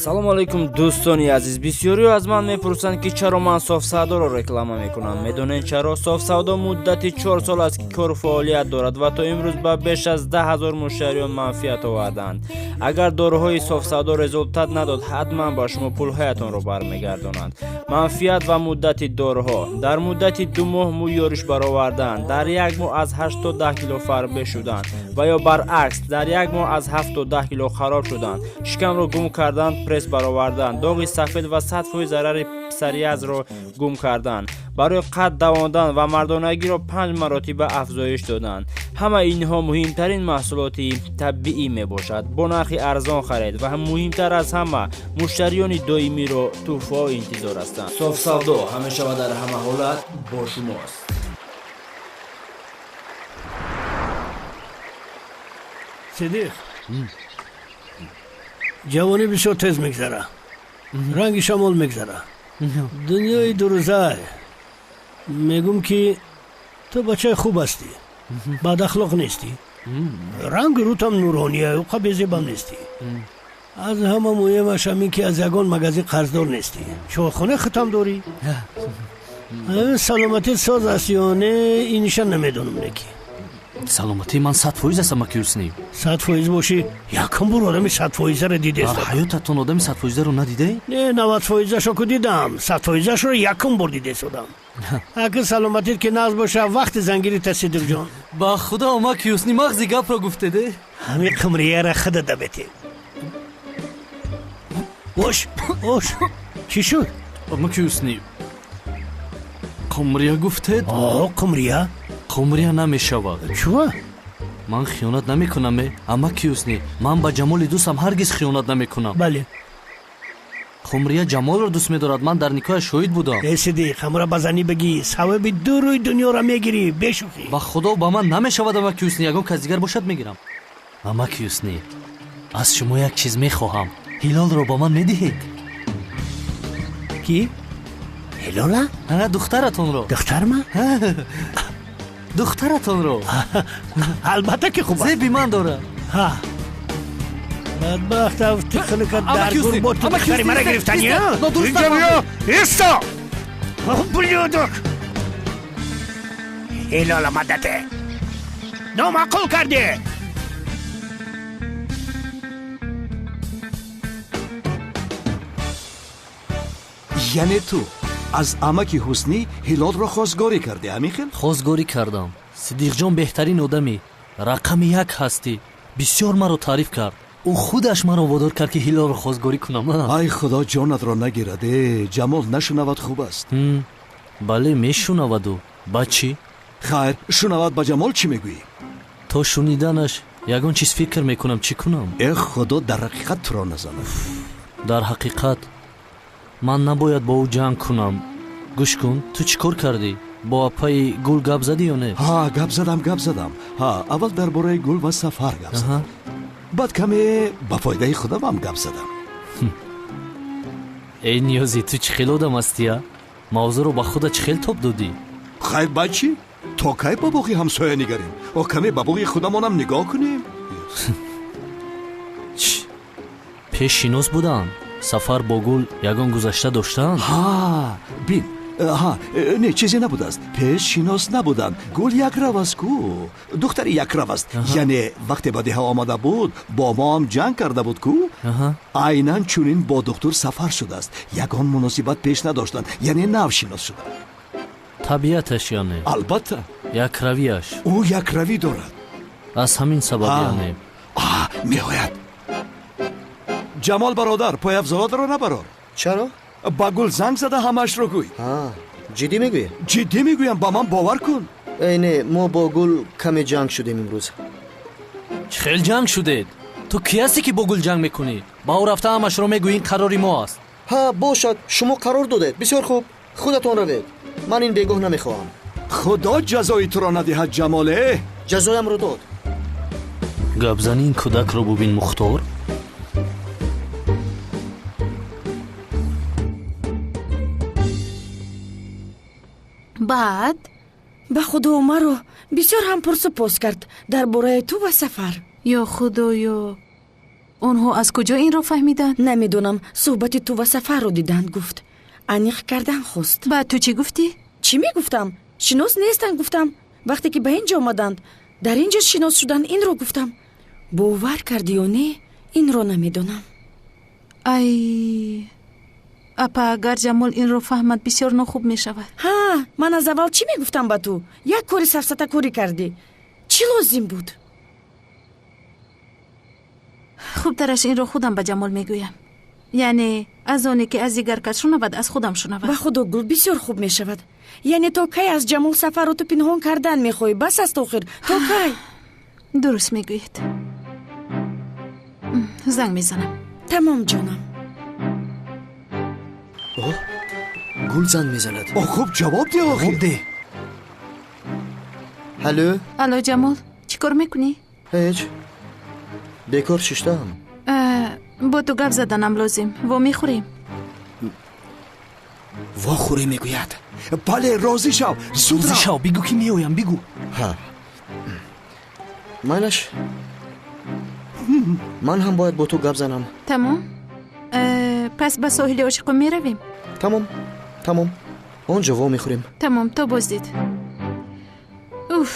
салому алейкум дӯстони азиз. бисёриҳо аз ман мепурсанд ки чаро ман софсавдоро реклама мекунам. медонед чаро? софсавдо муддати 4 сол аст ки кору фаъолият дорад ва то имрӯз ба беш аз 10,000 муштариён манфиат оварданд. агар дороҳои софсавдо результат надод, ҳатман ба шумо пулҳоятонро бармегардонанд. манфиат ва муддати дороҳо: дар муддати 2 моҳ мӯ ёриш бароварданд, дар 1 моҳ аз 8 то 10 кило фарбе шуданд ва ё баръакс, дар 1 моҳ аз 7 то 10 кило хароб шуданд, шикамро гум карданд, пресс бароварданд, доғи сафед ва 100% зарари псориазро гум карданд, барои қад давонданд ва мардонагиро 5 маротиба афзоиш доданд. ҳама инҳо муҳимтарин маҳсулоти табиӣ мебошад, бо нархи арзон харед ва муҳимтар аз ҳама, муштариёни доимиро тӯҳфаҳо интизор ҳастанд. софсавдо ҳамеша ва дар ҳама ҳолат бо шумост. صدیق جوانی بسیار تیز میگذره، رنگ شمال میگذره. دنیای دو روزه. میگم که تو بچه خوب هستی، بد اخلاق نیستی، رنگ روت هم نورانیه و قبیزی بم نیستی. از همه مهمش همین که از یگان مغازه قرضدار نیستی، چوخانه ختم داری. سلامتی ساز است یا نه اینشان نمیدونم نکی. سلامتی من 100% هستم مکیوسنی. 100% باشی یکم بر آدمی 100% رو دیدی است. در حیاتتون آدمی 100% رو ندیده؟ نه 90% شو که دیدم، 100% رو یکم بر دیده سودم. اگه سلامتیت که نقص باشه وقت زنگیری تصدیق جان. با خدا مکیوسنی مغزی گپ رو گفته ده؟ همین قمریه را خدا دبیتی. باش چی شد؟ مکیوسنی قمریه گفته؟ قمریه؟ قمریه نمیشود. چوه؟ من خیانت نمیکنم اما کیوسنی من با جمال دوستم هرگز خیانت نمیکنم. بله. قمریه جمال رو دوست میدارد، من در نکاح شاهد بودم. ای صدیق همرا بزنی بگی ثواب دو روی دنیا را میگیری بشوخی. با خدا با من نمیشود اما کیوسنی، یگان کس دیگر باشد میگیرم. اما کیوسنی از شما یک چیز میخواهم، هلال رو با من میدهید. کی؟ هلاله؟ دخترتون رو. دختر من؟ دخترتون رو. البته که خوبه. زیبی من داره. ها بدبخت افتخار که درگور بود تو دختری مرا گرفتنی ها؟ اینجا بیا ایستا بلیودک هلال مدته نامعقول کرده. یعنی تو از اماکی حسنی هلال را خواستگاری کرده همین خیل؟ خواستگاری کردم. صدیق جان بهترین آدمی، رقم 1 هستی. بسیار مرا تعریف کرد. او خودش مرا وادار کرد که هلال را خواستگاری کنم. ای خدا جانت را نگیرده، جمال نشنود خوب است. بله میشنود. و با چی؟ خیر شنود با جمال چی میگویی؟ تا شنیدنش یگان چیز فکر میکنم چی کنم. ای خدا در حقیقت تو را نزند. در حقیقت من نباید با او جنگ کنم. گوش کن، تو چی کار کردی؟ با پای گل گپ زدی یا نه؟ ها گپ زدم. ها اول درباره گل و سفر گپ زدم. بعد کمی با فایده خودم هم گپ زدم. ای نیازی تو چی خیل آدم هستی؟ موضوع رو با خودت چی خیل تاب دادی؟ خیر بچی تا کی با باقی همسایه نگریم و کمی با باقی خودمون هم نگاه کنیم. پیش شیناس بودن؟ سفر با گل یگان گذشته داشتن؟ ها بین نه چیزی نبود است. پیش شیناس نبودن. گل یک رو است کو دختر یک رو است. یعنی وقتی با ده آمده بود با ما هم جنگ کرده بود کو عیناً چونین با دکتر سفر شده است. یگان مناسبت پیش نداشتن، یعنی نو شیناس شدن. طبیعتش یعنی؟ البته یک رویش. او یک روی دارد. از همین سبب یعنی؟ میآید. جمال برادر پای افزاد رو نبرار. چرا؟ با گل زنگ زده همش رو گوی. جدی میگوی؟ جدی میگویم، با من باور کن. نه ما با گل کمی جنگ شدیم امروز. خیلی جنگ شدید؟ تو کی هستی که با گل جنگ میکنی؟ با او رفته همش رو میگوی این قراری ما است. ها باشد، شما قرار دادید. بسیار خوب، خودتون روید. من این بیگاه نمیخواهم. خدا جزای تو را ندهد جماله. جزایم رو داد. گپ زنی این کودک رو ببین مختار. بعد به خدا مرا بسیار هم پرسپوس کرد در باره تو و سفر. یا خدایا онҳо аз куҷо инро фаҳмиданд? намедонам. суҳбати ту ва сафарро диданд, гуфт. аниқ кардан хост. баъд ту чӣ гуфтӣ? чӣ мегуфтам? шинос нестанд, гуфтам. вақте ки ба ин ҷо омаданд, дар ин ҷо шинос шуданд, инро гуфтам. бовар кардӣ ё не? инро намедонам. ай апа, агар ҷамол инро фаҳмад, бисёр нохуб мешавад. ҳа, ман аз аввал чӣ мегуфтам ба ту? як кори сафсатакорӣ кардӣ. чӣ лозим буд? хубтараш инро худам ба ҷамол мегӯям. яъне аз оне ки аз дигаркас шунавад, аз худам шунавад. ба худо гул, бисёр хуб мешавад. яъне то кай аз ҷамол сафарро ту пинҳон кардан мехоҳӣ? бас аст охир. то кай? дуруст мегӯед. занг мезанам. тамом ҷонам. гул занг мезанад. хуб ҷавоб де охир. де. ҳало, алло ҷамол, чӣ кор мекунӣ? ҳеҷ. бекор шиштаам. бо ту гап заданам лозим. во мехӯрем. вохӯре мегӯяд. бале, розӣ шав. зуд Розӣ рав. шав, бигӯ ки меоям, бигӯ. ҳа, майлаш, ман ҳам бояд бо ту гап занам. тамом. пас ба соҳили ошиқон меравем. тамом. он ҷо во мехӯрем. тамом, то боздид. уф.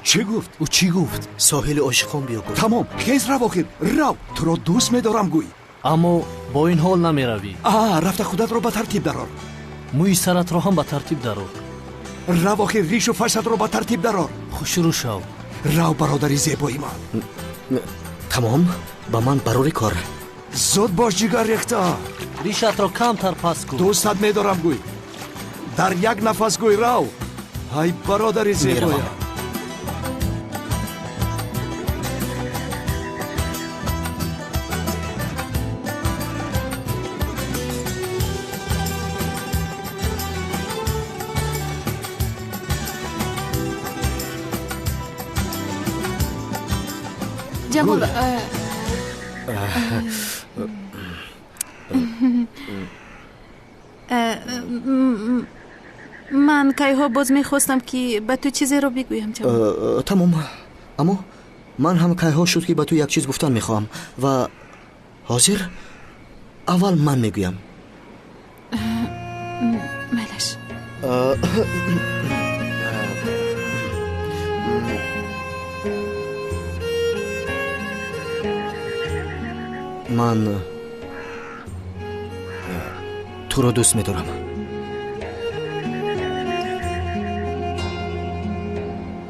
чӣ гуфт? ӯ чӣ гуфт? соҳили ошиқон биё гуфт. тамом, хез рав охир. рав. туро дӯст медорам гӯй. аммо бо ин ҳол намеравӣ. рафта худатро ба тартиб дарор. мӯи саратро ҳам ба тартиб дарор. рав охир, ришу фарсатро ба тартиб дарор. хушрӯ шав. рав, бародари зебои ман. тамом, ба ман барори кор. зуд бош, ҷигар рехта. ришатро камтар паст кун. дӯстат медорам гӯй. дар як нафас гӯй. рав. ай бародари зебоя. ҷамол, ман кайҳо боз мехостам ки ба ту чизеро бигӯям. ҷамол, тамом, аммо ман ҳам кайҳо шуд ки ба ту як чиз гуфтан мехоҳам ва ҳозир аввал ман мегӯям. майлаш. ман туро дӯст медорам.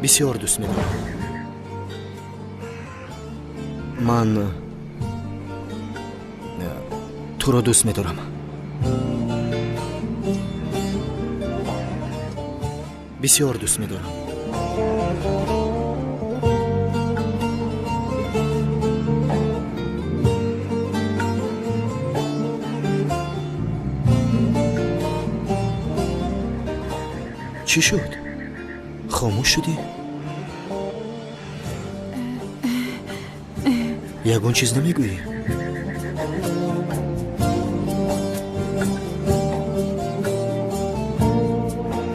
бисёр дӯст медорам. ман туро дӯст медорам. бисёр дӯст медорам. چی شد؟ خاموش شدی؟ یگون چیز نمیگویی؟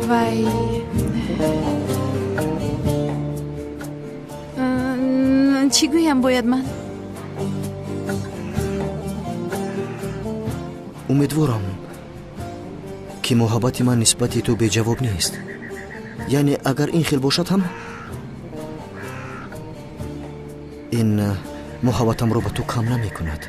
вай чӣ гӯям бояд ман? умедворам ки муҳаббати ман нисбати ту беҷавоб нест. яъне агар ин хел бошад ҳам ин муҳаббатамро ба ту кам намекунад.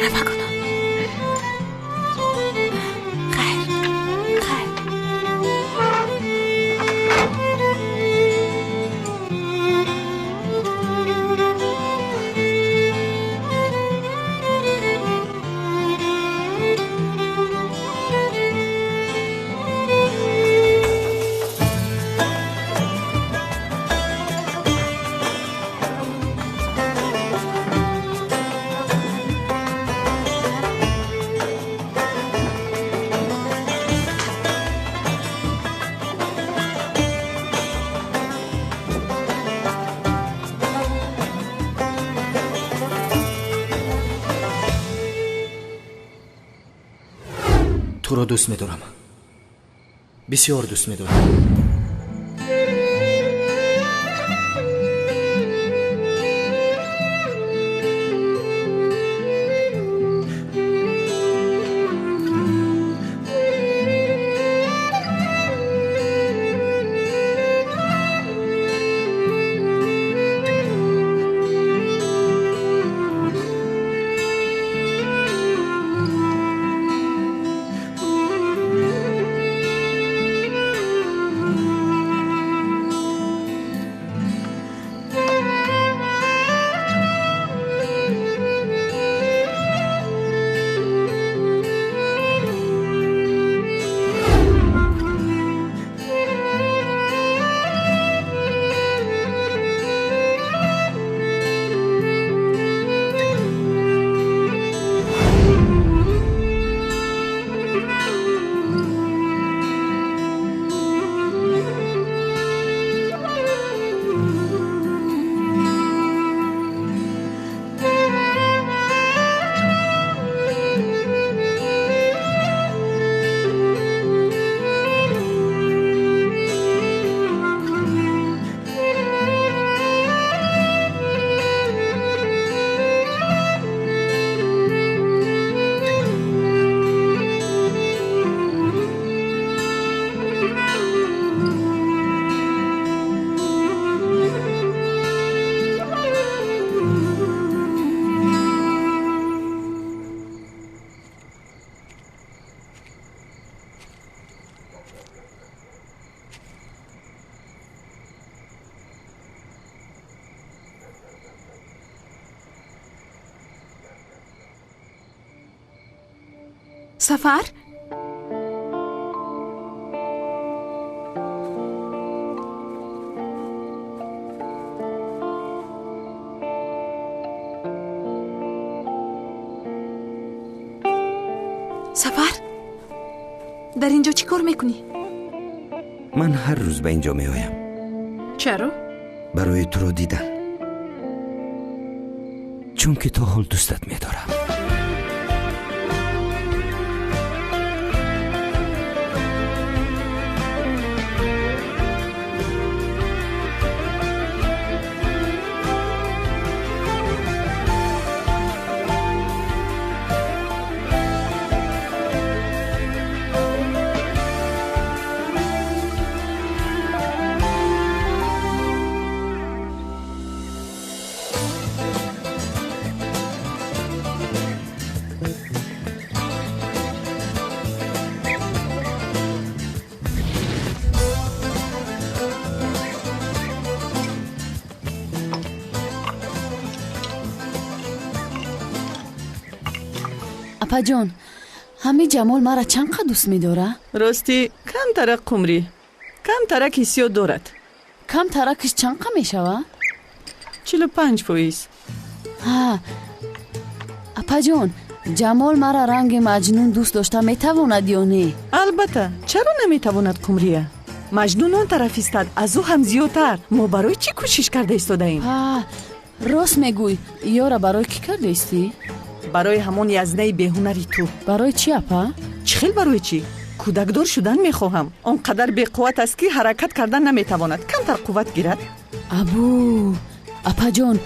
رفع کنم. خیر خیر. تو رو دوست می‌دارم. بسیار دوست می‌دارم. سفر؟ سفر؟ در اینجا چی کار میکنی؟ من هر روز به اینجا میایم. چرا؟ برای تو رو دیدن. چون که تا حال دوستت میدارم. اپا جان، همین جمال مرا چند قد دوست می‌داره؟ راستی کم ترک قمری، کم ترک حسیو دارد. کم ترکش چند قد میشوه؟ 45%. ها، اپا جان، جمال مرا رنگ مجنون دوست داشته میتواند یا نه؟ البته، چرا نمیتواند قمریه؟ مجنون آن طرف استاد، از او هم زیادتر. ما برای چی کوشش کرده ایستاده ایم؟ ها، راست میگوی. یارا برای کی کرده ایستی؟ برای همون یزنه بهونری تو. برای چی اپا؟ چخیل برای چی؟ کودکدار شدن میخواهم. آنقدر بی قوت است که حرکت کردن نمیتواند. کمتر قوت گیرد. ابو، اپا جان،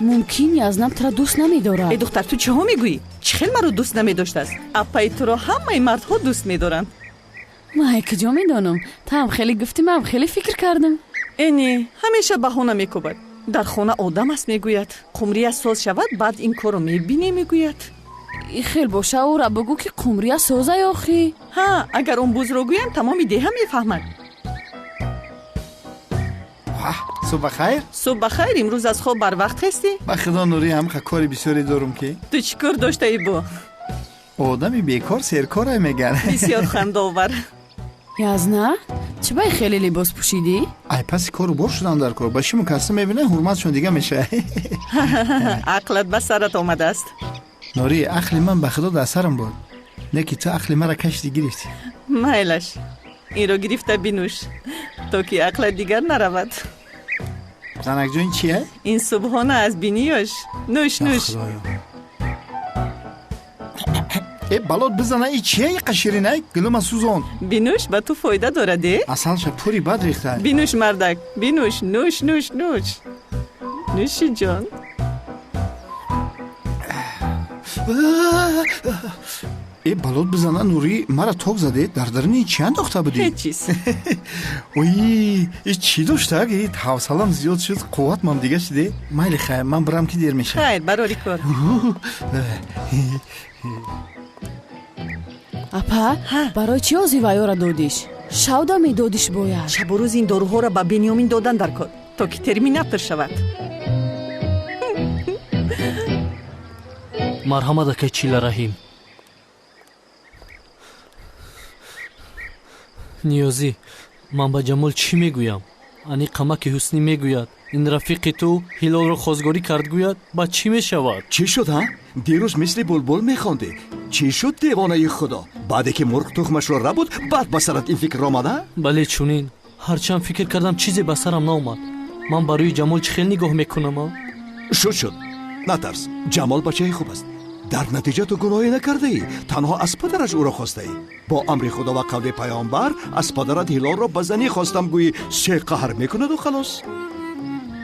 ممکن یزنم ترا دوست نمیداره. ای دختر تو چه ها میگویی؟ چخیل مرا دوست نمیداشته است. اپای تو را همه مردها دوست میدارند. من کجا میدانم؟ تا هم خیلی گفتی، من خیلی فکر کردم. اینی همیشه بهانه میکوبد. در خانه آدم است میگوید. قمری از ساز شود بعد این کارو میبینی میگوید. خیلی باشه او را بگو که قمریه سازه یا خی. ها اگر اون بزرگویم تمامی دیه میفهمد. صبح خیر. صبح خیر. امروز از خواب بر وقت هستی؟ با خدا نوری هم کاری بسیاری دارم که. تو چی کار داشته ای با؟ آدمی بیکار سرکار میگن. بسیار خنده‌آور. یازنا چه بای خیلی لباس پوشیدی؟ ای پس کارو بر شدم در کار. باشی مکسم میبینه حرمتشون دیگه میشه. عقلت به سرت آمده است. نوری عقل من به خدا در سرم بود. نه که تو عقل مرا کشتی گرفتی. مایلش این رو گرفته بینوش تا که عقل دیگر نرود. زنک جون چیه؟ این صبحانه از بینیاش. نوش نوش. ای بلاد بزنه ای چیه ای قشیرینه گلوم سوزان. بینوش به تو فایده داره ده؟ اصلا شا پوری بد ریخته. بینوش مردک بینوش. نوش نوش نوش. نوشی جان. ای بلاد بزنه نوری مرا توق زده در درنی چی انداخته بودی؟ هیچ چیز. اوی ای چی داشته اگه حوصلم زیاد شد قوت من دیگه شده. مایل خیر من برم که دیر میشه. خیر براری کار. اپا برای چی آزیوایو را دادیش؟ شودا می دادیش باید. شب و روز این داروها را به بنیامین دادن در کار تا که ترمیناتور شود. مرحمت که چیل رحیم. نیازی من با جمال چی میگویم؟ انی قمک حسنی میگوید این رفیق تو هلال رو خوزگاری کرد گوید با چی میشود؟ چی شد ها؟ دیروز مثل بلبل میخوانده. چی شد دیوانه خدا؟ بعد که مرغ تخمش رو ربود بعد به سرت این فکر آمده؟ بله چونین. هرچند فکر کردم چیزی به سرم ناومد. من برای جمال چه خیلی نگاه میکنم. شد نترس. جمال بچه خوب است. در نتیجه تو گناهی نکرده ای. تنها از پدرش او را خواسته ای. با امر خدا و قول پیامبر از پدرت هلال را به زنی خواستم گویی سه قهر میکند و خلاص.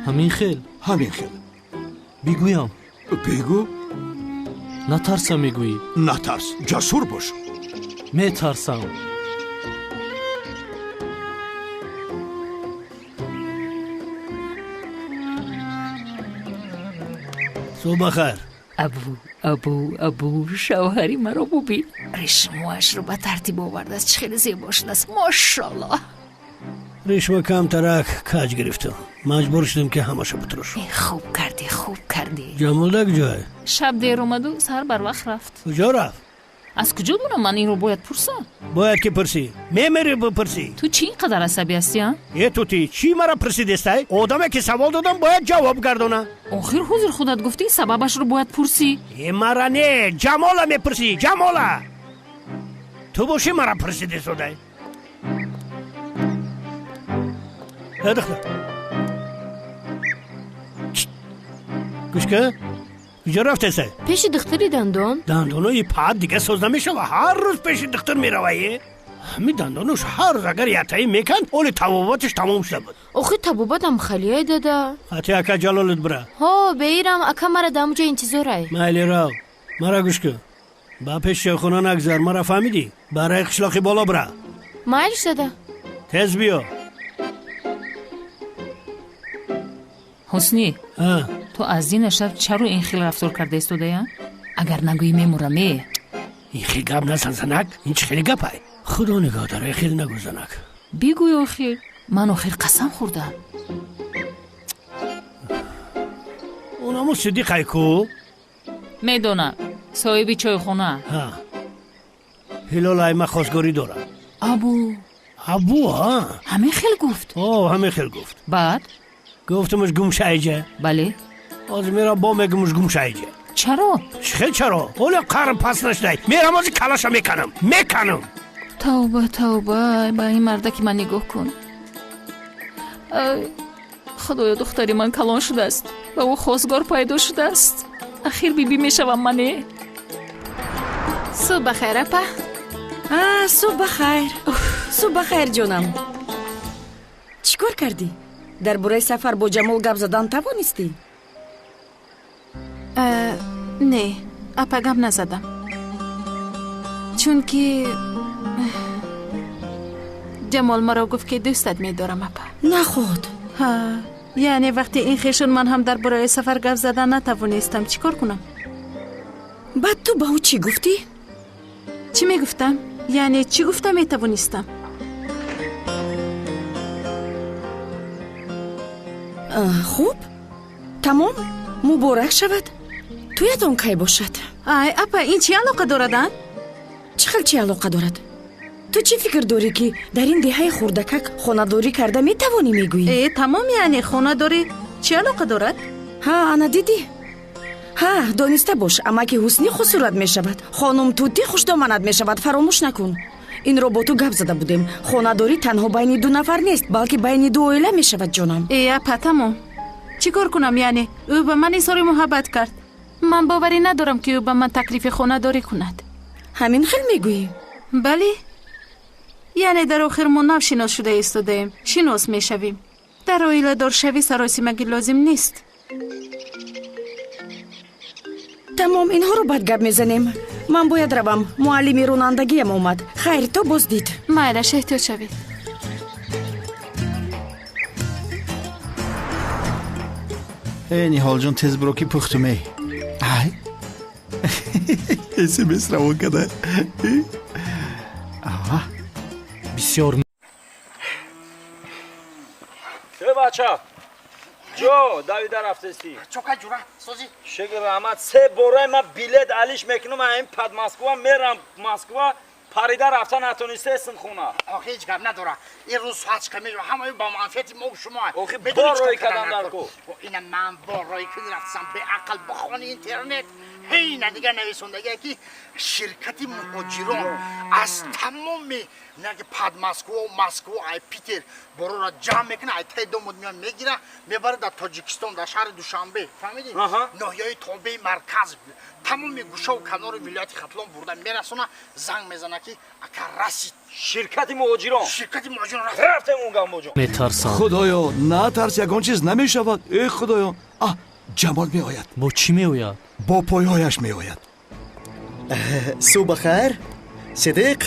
همین خیل. همین خیل. بگویم. بگو. نترسم میگویی. نترس. جسور باش. میترسم. صبح خیر. ابو شوهری مرا ببین. ریشموش رو به ترتیب آورده است. چه خیلی زیبا شده است ماشاءالله. ریشم کم ترک کج گرفتم. مجبور شدم که همشو بترشم. خوب کردی. جمال دیگه جای؟ شب دیر اومد و سر بر وقت رفت. کجا رفت؟ از کجا دونم من این رو باید پرسم؟ باید که پرسی. میمیری بپرسی. تو چی اینقدر عصبی هستی ها؟ یه توتی چی مرا پرسیدستی؟ آدمی که سوال دادم باید جواب گردونه. آخر حضور خودت گفتی سببش رو باید پرسی. این مرا نه جمالا میپرسی. جمالا تو باشی مرا پرسیده سوده. دختر گوش که کجا رفته سه؟ پیش دختری دندانوی پاد دیگه سوز نمیشه و هر روز پیش دختر میروه. همین دندانوش هر روز اگر یتایی میکن اولی طباباتش تمام شده بود. آخه طباباتم خلیه داده. حتی اکا جلالت بره. ها بیرم اکا مرا دامجا انتظاره. مایلی راو مرا گوش که با پیش شیخونه نگذار. مرا فهمیدی؟ برای قشلاقی بالا بره. مایلش داده. تز بیا. حسنی تو از این شب چرا این خیلی رفتار کرده استوده یا؟ اگر نگویی میمورمه. این خیلی گپ نزن زنک. این چه خیلی گپه؟ خدا نگاه داره. خیلی نگو زنک. بگوی آخر. من آخر قسم خوردم. اونمو صدیقه کو؟ میدونم صاحبی چای خونه. هلال ایمه خواستگاری داره. ابو ها همه خیلی گفت. همه خیلی گفت. بعد گفتمش گم شایجه. بله از میرم با میگمش گم شایجه. چرا؟ چرا؟ اولی قرم پس نشده. میرم از کلاشا میکنم. توبه با این مرده که من نگاه کن. خدایا دختری من کلان شده است و او خواستگار پیدا شده است. اخیر بیبی میشوم منه. صبح خیر اپا. صبح خیر جانم. چیکار کردی؟ در برای سفر با جمال گپ زدن توانستی؟ نه اپا گپ نزدم چون که جمال مرا گفت که دوستت میدارم اپا. نه خود. یعنی وقتی این خیشون من هم در برای سفر گپ زدن نتوانستم چیکار کنم؟ بعد تو به او چی گفتی؟ چی میگفتم؟ یعنی چی گفتم میتوانستم؟ خوب تمام مبارک شود. تویتون کی باشد؟ ای اپا این چی علاقه داردن؟ چی علاقه دارد؟ تو چی فکر داری که در این دهه خوردکک خانه‌داری کرده میتوانی میگویی؟ تمام یعنی خانه‌داری چی علاقه دارد؟ ها انا دیدی؟ ها دانسته باش اما که حسنی خسارت میشود خانم توتی خوشدامنت میشود فراموش نکن. این رو با تو گپ زده بودیم. خانه‌داری تنها بین دو نفر نیست بلکه بین دو عائله میشود جانم. اپا تمام چی کار کنم یعنی او به من اظهار محبت کرد. من باوری ندارم که او به من تکلیف خانه‌داری کند. همین خیلی میگویی؟ بله یعنی در آخر ما نو شناس شده ایستادیم شناس میشویم. در عائله دار شوی سراسی مگی لازم نیست. تمام اینها رو بعد گپ میزنیم. من باید روم. معلمی رانندگیم اومد. خیر تو باز دید. مایلش احتیاط شوید. Нихол ҷон тез биро ки пухтумей. Ай. SMS равон када. Ава. بسیار بچه جو دویده رفتستی چوکا جورا سوزی شکر رحمت 3 باره من بیلت علیش میکنم این پد مسکوه میرم مسکوه پریده رفته نتونسته استن خونه آخه هیچ گپ نداره این روز هاچ کمی رو همه با منفعت ما و شما آخه با روی کدام در کو این من با روی کدی رفتم به عقل بخوان اینترنت هی ندیگه نویسندگی که شرکتی مهاجران از تمام نگه پد مسکو و مسکو ای پیتر برو را جمع میکنه ای تی دومد میان میگیره میبره در تاجیکستان در شهر دوشنبه فهمیدی؟ ناحیه توبه مرکز تمام گوشه و کنار ولایت ختلان برده میرسونه زنگ میزنه که اکر رسید شرکت مهاجران رفتم اونگا موجون میترسم خدایا نه ترس یگان چیز نمیشود ای خدایا جمال میآید با چی میآید؟ با پایهایش میآید صبح خیر صدیق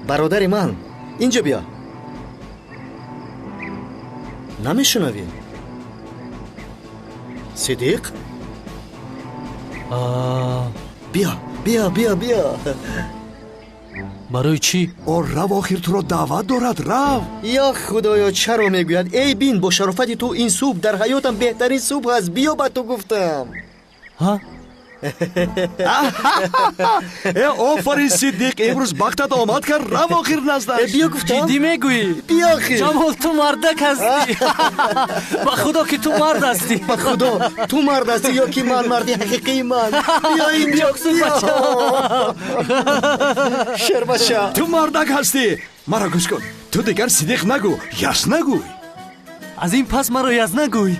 برادر من اینجا بیا نمیشنوی صدیق بیا بیا بیا بیا برای چی؟ رو آخر تو را دعوت دارد رو یا خدایا چرا میگوید ای بین با شرافت تو این صبح در حیاتم بهترین صبح است بیا با تو گفتم ها؟ آفرین صدیق امروز وقتت آمد که رو آخر نزدش بیا گفتم جدی میگویی؟ بیا آخر جمال تو مردک هستی با خدا که تو مرد هستی با خدا تو مرد هستی یا که من مردی حقیقی من بیا اینجا شربشا تو مردک هستی مرا گوش کن تو دیگر صدیق نگو یس نگوی از این پس مرا یز نگوی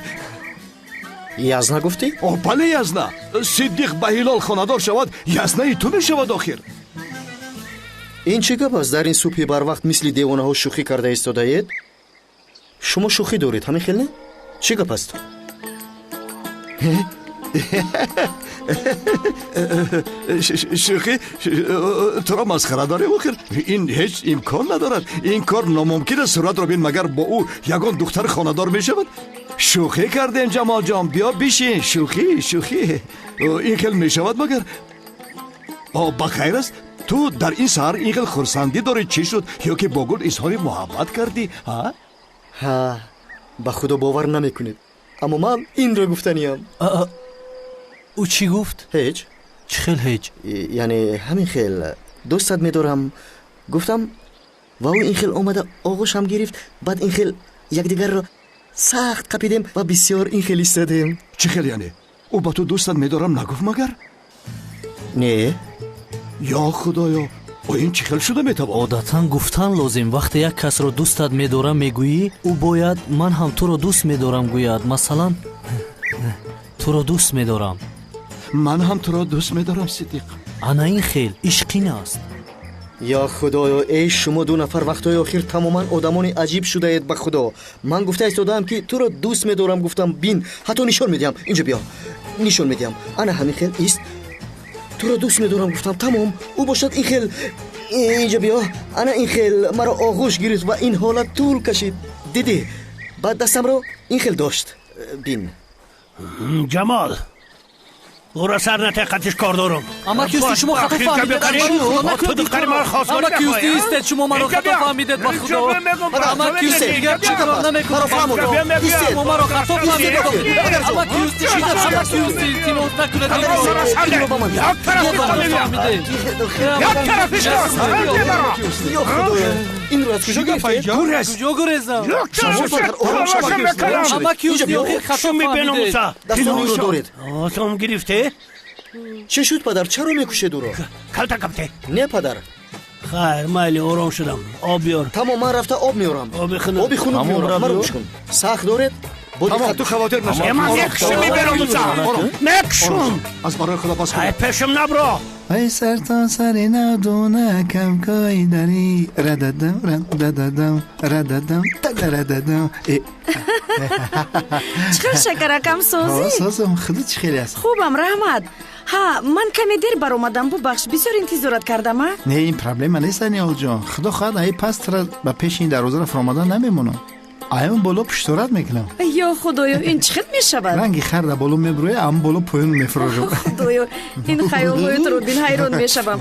یزنه گفتی؟ بله یزنه صدیق به هلال خاندار شود یزنه تو می شود آخر این چه گپ است در این صبح بر وقت مثل دیوانه ها شوخی کرده ایستاده اید؟ شما شوخی دارید همین خیلی نه؟ چه گپ است؟ شوخی تو را مسخره داری آخر این هیچ امکان ندارد این کار ناممکن است صورت را بین مگر با او یگان دختر خاندار می شود شوخی کردیم جمال جان بیا بشین شوخی این خیلی می شود مگر بخیر است تو در این سهر این خیلی خرسندی داری چی شد یا که با گل اظهار محبت کردی ها به خدا باور نمیکنید اما من این را گفتنیم او چی گفت؟ هیچ چه خیل هیچ؟ یعنی همین خیل دوستت میدارم گفتم و او این خیل آمده آغوش هم گرفت بعد این خیل یکدیگر را سخت قپیدیم و بسیار این خیل ایستادیم چه خیل یعنی؟ او با تو دوستت میدارم نگفت مگر؟ نه یا خدایا این چه خیل شده میتوان؟ عادتا گفتن لازم وقتی یک کس را دوستت میدارم میگویی او باید من هم تو را دوست میدارم گوید مثلا تو را دوست میدارم من هم تو را دوست میدارم صدیق انا این خیل عشقین است یا خدایا ای شما دو نفر وقتای آخر تماما آدمان عجیب شده اید به خدا من گفته ایستادم که تو را دوست میدارم گفتم بین حتی نشان میدم اینجا بیا نشان میدم انا همین خیل است تو را دوست میدارم گفتم تمام او باشد این خیل اینجا بیا انا این خیل مرا آغوش گرفت و این حالت طول کشید دیدی بعد دستم را این خیل داشت بین جمال برو سر نتقتش کار دارم. اما کیستی شما خطا فهمیدید. تو دختری من خواستگاری اما کیستی استید شما مرا خطا فهمیدید با خدا. اما کیستی دیگر چی کار نمیکنم. شما مرا خطا فهمیدید. اما کیستی شما اما کیستی تیموت نکنید. این رو از کجا گرفتی؟ کجا گریزم؟ اما کیستی خطا فهمیدید. دستان این رو دارید. آتام گرفته؟ چه شد پدر؟ چرا میکشه دورو؟ کلتا کپته. نه پدر. خیر مایلی آرام شدم. آب بیار. تمام من رفته آب میارم. آب خنک. آب خنک میارم. مرا گوش کن. سخت دارید؟ تمام تو خاطر نشه. من یکشون میبرم اونجا. نکشون. از برای خدا باز کن. پیشم نبرو. ای سر تا سر ندونه کم کاری داری رددم رددم رددم رددم. چقدر شکرکم سازی؟ سازم خدا چی خیلی است. خوبم رحمت. ها من کمی دیر بر اومدم ببخش بسیار انتظارت کردم. نه این پرابلم نیست نیال جان. خدا خواهد ای پس تر با پیش این دروازه رفت رمضان نمیمونم. آیم بالا پشتورت میکنم. یا خدایا این چقدر میشود؟ رنگی خر در بالا میبروه ام بالا پایین میفروشم. خدایا این خیالایت رو بین حیران میشوم.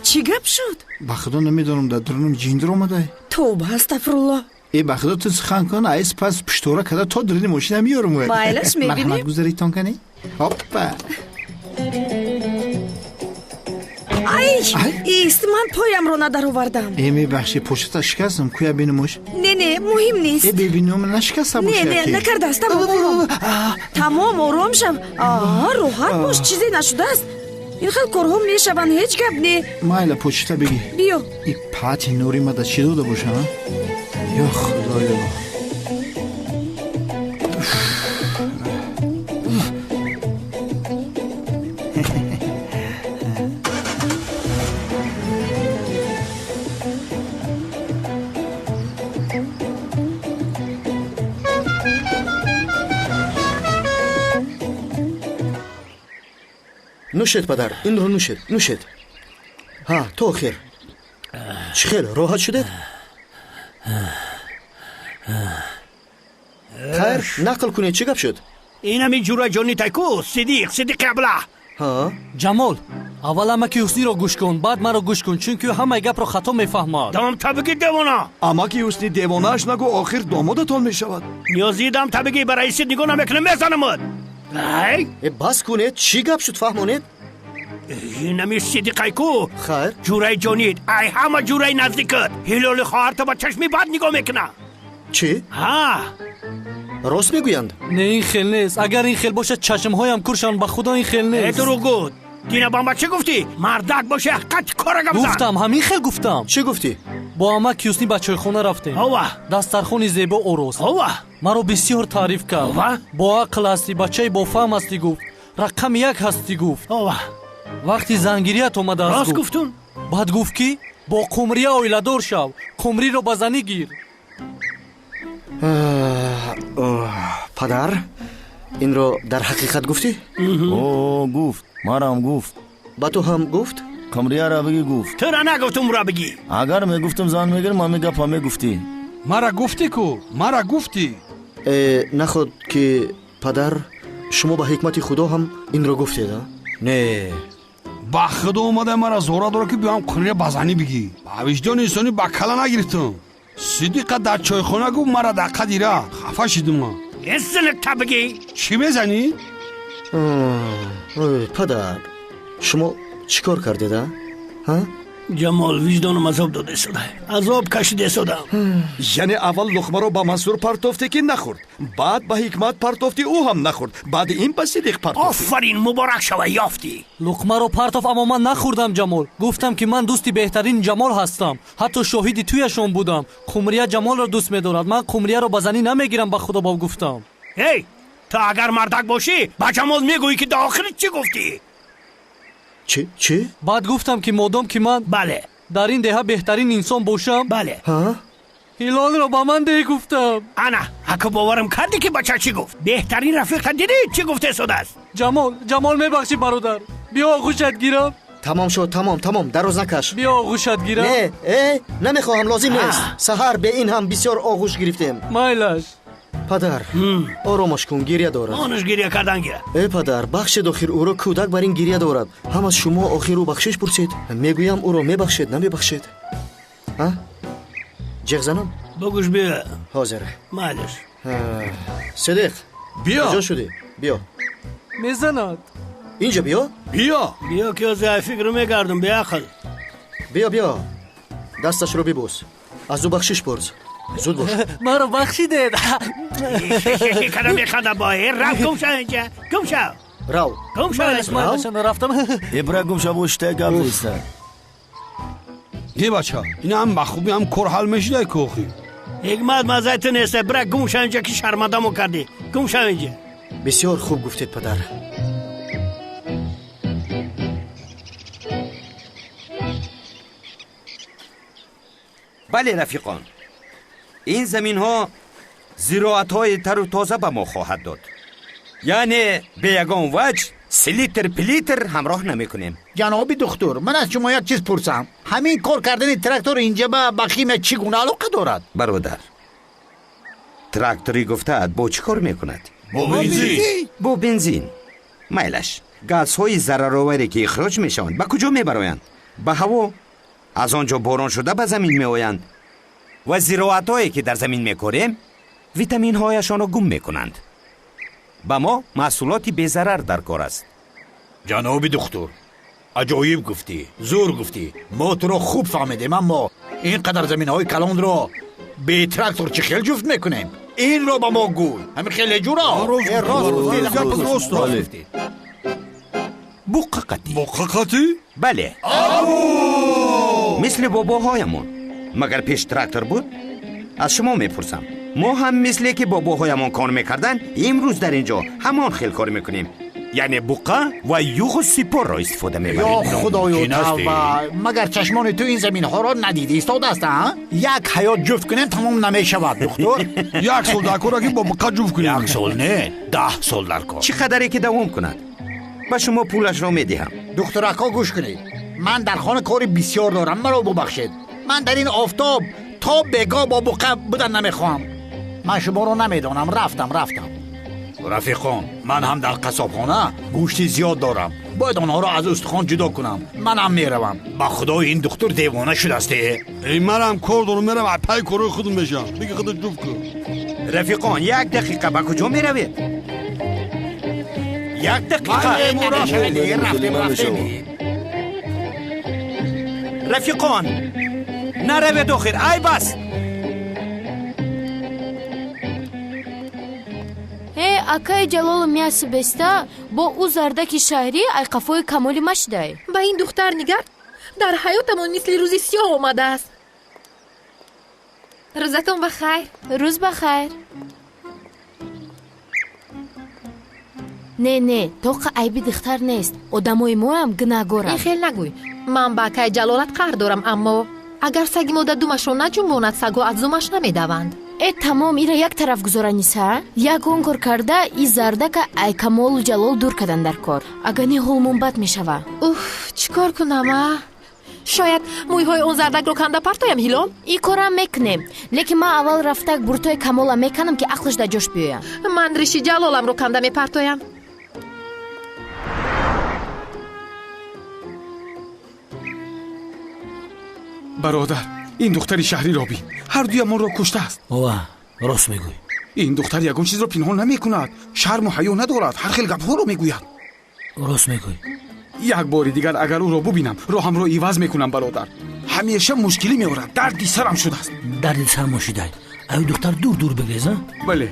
چی گپ شد؟ با خدا نمیدونم در درونم جیندر اومده. توبه استغفرالله. ای با خدا تو سخن کن ایس پس پشتوره کده تا درین ماشین میارم. مایلش میبینی؟ مرحمت گذاری تان کنی؟ هاپا. ایست من پایم رو ندر آوردم. ای میبخشی پشت شکستم کویا بینموش؟ نه مهم نیست. ای ببینم نشکستم باشه. نه نکرده است. تمام آرام شم. راحت باش چیزی نشده است. این خیلی کارها میشون هیچ گپ نه. مایلا پشت بگی. بیا. ای پاتی نوری مده چی داده باشه ها؟ یا خدایا. نوشید پدر این رو نوشید. ها تو خیر. چه خیر راحت شدید؟ خیر نقل کنید چه گپ شد؟ این همین جورا جانی تایکو صدیق قبله. ها جمال اول اما کیستی رو گوش کن بعد مرا گوش کن چون همه گپ رو خطا میفهمد. دام تبگی دیوانا. اما کیستی دیوانهش نگو آخر دامادتان میشود. نیازی دام تبگی برای سید نگو نمیکنه میزنمد. بس کنید چی گپ شد فهمونید؟ این همی صدیقای کو خیر جورای جانید ای همه جورای نزدیکت هلال خواهر تا با چشمی بد نگاه میکنه. چی؟ ها راست میگویند؟ نه این خیل نیست. اگر این خیل باشه چشم هایم کورشان به خدا این خیل نیست. دروغ گفت. دینا بابا چه گفتی؟ مردک باشه قط کارگم زن. گفتم همین خیل گفتم. چی گفتی؟ با اما کیوسنی بچه خونه رفتیم. دسترخوان زیبا اوروس. مرا بسیار تعریف کرد. با عقل هستی بچه با فهم هستی گفت. رقم یک هستی گفت. وقتی زنگیریت اومده است راست گفتون؟ بعد گفت که با قمریه اویلدار شو قمری رو بزنی گیر. پدر این رو در حقیقت گفتی؟ گفت مرا هم گفت. با تو هم گفت؟ قمریه را بگی گفت. تو را نگفتم را بگی. اگر میگفتم زن میگیر ما میگه پا میگفتی. مرا گفتی کو مرا گفتی. نخود که پدر شما با حکمت خدا هم این رو گفتید؟ نه با خدا اومده مرا زورا داره که بیام قمریه بزنی بگی. با وجدان انسانی با کلا نگرفتم. صدیقه در چایخانه گفت مرا دقیقه دیره خفه شدم. اسنک تا بگی چی میزنی؟ پدر شما چیکار کردید ها؟ جمال وجدانم عذاب داده شده. عذاب کشیده شدم. یعنی اول لقمه رو با منصور پرتافتی که نخورد، بعد با حکمت پرتافتی او هم نخورد، بعد این با صدیق پرتافتی. آفرین مبارک شوه یافتی. لقمه رو پرتاف اما من نخوردم جمال. گفتم که من دوستی بهترین جمال هستم. حتی شاهدی تویشون بودم. قمریه جمال رو دوست می‌دارد. من قمریه رو بزنی نمیگیرم به خدا با گفتم. هی تا اگر مردک باشی با جمال میگویی که داخلی چی گفتی؟ چی؟ بعد گفتم که مادام که من بله در این دهه بهترین انسان باشم بله هلال رو با من ده گفتم. انا حکا باورم کردی که بچه چی گفت؟ بهترین رفیق دیدی چی گفته شده است؟ جمال میبخشی برادر. بیا آغوشت گیرم. تمام شد تمام دروز نکش. بیا آغوشت گیرم. نه نمیخواهم لازم نیست. سحر به این هم بسیار آغوش گرفتیم. مایلش падар, оромаш кун, гирия дорад. Онаш гирия кардан гира. Падар, бахшед охир уро, кӯдак бар ин гирия дорад. Ҳам аз шумо охиру бахшиш пурсед. Мегӯям уро мебахшед, намебахшед. ҷиғ занам? Богӯш бия. Ҳозир. Майлаш. Сидиқ. Биё. Куҷо шудӣ? Биё. мезанад. Инҷа биё. биё. Биё ки озай фикру мегардум беақл. биё биё. Дасташро бибӯс. аз ӯ бахшиш пурс. зуд бош. маро бахшидед. када мехада бои рав гумша инҷа. Гумша. рав. Гумша. рафтам. ибра гумша бошта гап неста. ди бача, ин ҳам ба хубӣ ҳам кор ҳал мешидай кӯхи. ҳикмат мазайти неста. бира гумша инҷа ки шармандамо кардӣ. гумша инҷа. бисёр хуб гуфтед падар. бале рафиқон, ин заминҳо зироатҳои тару тоза ба мо хоҳад дод. яъне бе ягон ваҷ слитр плитр ҳамроҳ намекунем. ҷаноби духтур, ман аз шумо як чиз пурсам. ҳамин кор кардани трактор инҷа ба химия чӣ гуна алоқа дорад? бародар, трактори гуфтаат бо чӣ кор мекунад? бо бензин. бо бензин. майлаш, газҳои зарароваре ки ихроҷ мешаванд ба куҷо мебароянд? ба ҳаво. аз он ҷо борон шуда ба замин меоянд ва зироатҳое ки дар замин мекорем витаминҳояшонро гум мекунанд. ба мо маҳсулоти безарар дар кор аст. ҷаноби духтур, аҷоиб гуфтӣ, зур гуфтӣ. мо туро хуб фаҳмидем, аммо ин қадар заминҳои калонро бе трактор чӣ хел ҷуфт мекунем? инро ба мо гӯй. ҳамин хеле ҷура. буққақатӣ? бале, мисли бобоҳоямон. магар пеш трактор буд? аз шумо мепурсам. мо ҳам мисле ки бобоҳоямон кор мекарданд имрӯз дар ин ҷо ҳамон хел кор мекунем. яъне буққа ва юғу сипорро истифода мебарем. ё худоё тавба, магар чашмони ту ин заминҳоро надида истодааст? як ҳаёт ҷуфт кунем тамом намешавад духтур. як сол дар кора ки бо буққа ҷуфт кунем. як сол не, 10 сол дар кор. чӣ қадаре ки давом кунад? ба шумо пулашро медиҳам. духтурако гӯш кунед. ман дар хона кори бисёр дорам, маро бубахшед. ман дар ин офтоб то бегоҳ бо буққа будан намехоҳам. ман шуморо намедонам. рафтам. рафиқон, ман ҳам дар қасобхона гӯшти зиёд дорам. бояд онҳоро аз устухон ҷудо кунам. манам меравам. ба худо ин духтур девона шудасте. манам кор дорам, мерам пай кори худам мешам. биги худо ҷуфт кун. рафиқон, як дақиқа ба куҷо меравед? як дақиқа. рафиқон, наравед охир. ай бас. акаи ҷалол меасибеста бо ӯ зардаки шаҳрӣ айқафои камоли машдай. ба ин духтар нигар, дар ҳаётамон мисли рӯзи сиёҳ омадааст. рӯзатон бахайр. рӯз бахайр. не тоқа айби духтар нест. одамои моам гунаҳгоранд. ин хел нагӯй. ман ба акаи ҷалолат қаҳр дорам, аммо агар саги мода думашро наҷунбонад, сагҳо аз зумаш намедаванд. тамом ира як тараф гузораниса. ягон кор карда и зардака айкамолу ҷалол дур кардан дар кор. агани ҳолмон бад мешава. чӣ кор кунам? шояд мӯйҳои он зардакро канда партоям ҳилол? ин корам мекунем, лекин ман аввал рафтак буртои камола меканам ки ақлаш дар ҷош биёяд. ман риши ҷалоламро канда мепартоям. бародар, ин духтари шаҳриро бин. ҳардуямонро куштааст. ова рост мегӯй. ин духтар ягон чизро пинҳон намекунад. шарму ҳаё надорад. ҳар хел гапҳоро мегӯяд. рост мегӯй. як бори дигар агар ӯро бубинам, роҳамро иваз мекунам бародар. ҳамеша мушкилӣ меорад. дарди сарам шудааст. дарди сар мошидай. ай духтар дур бигрез. бале.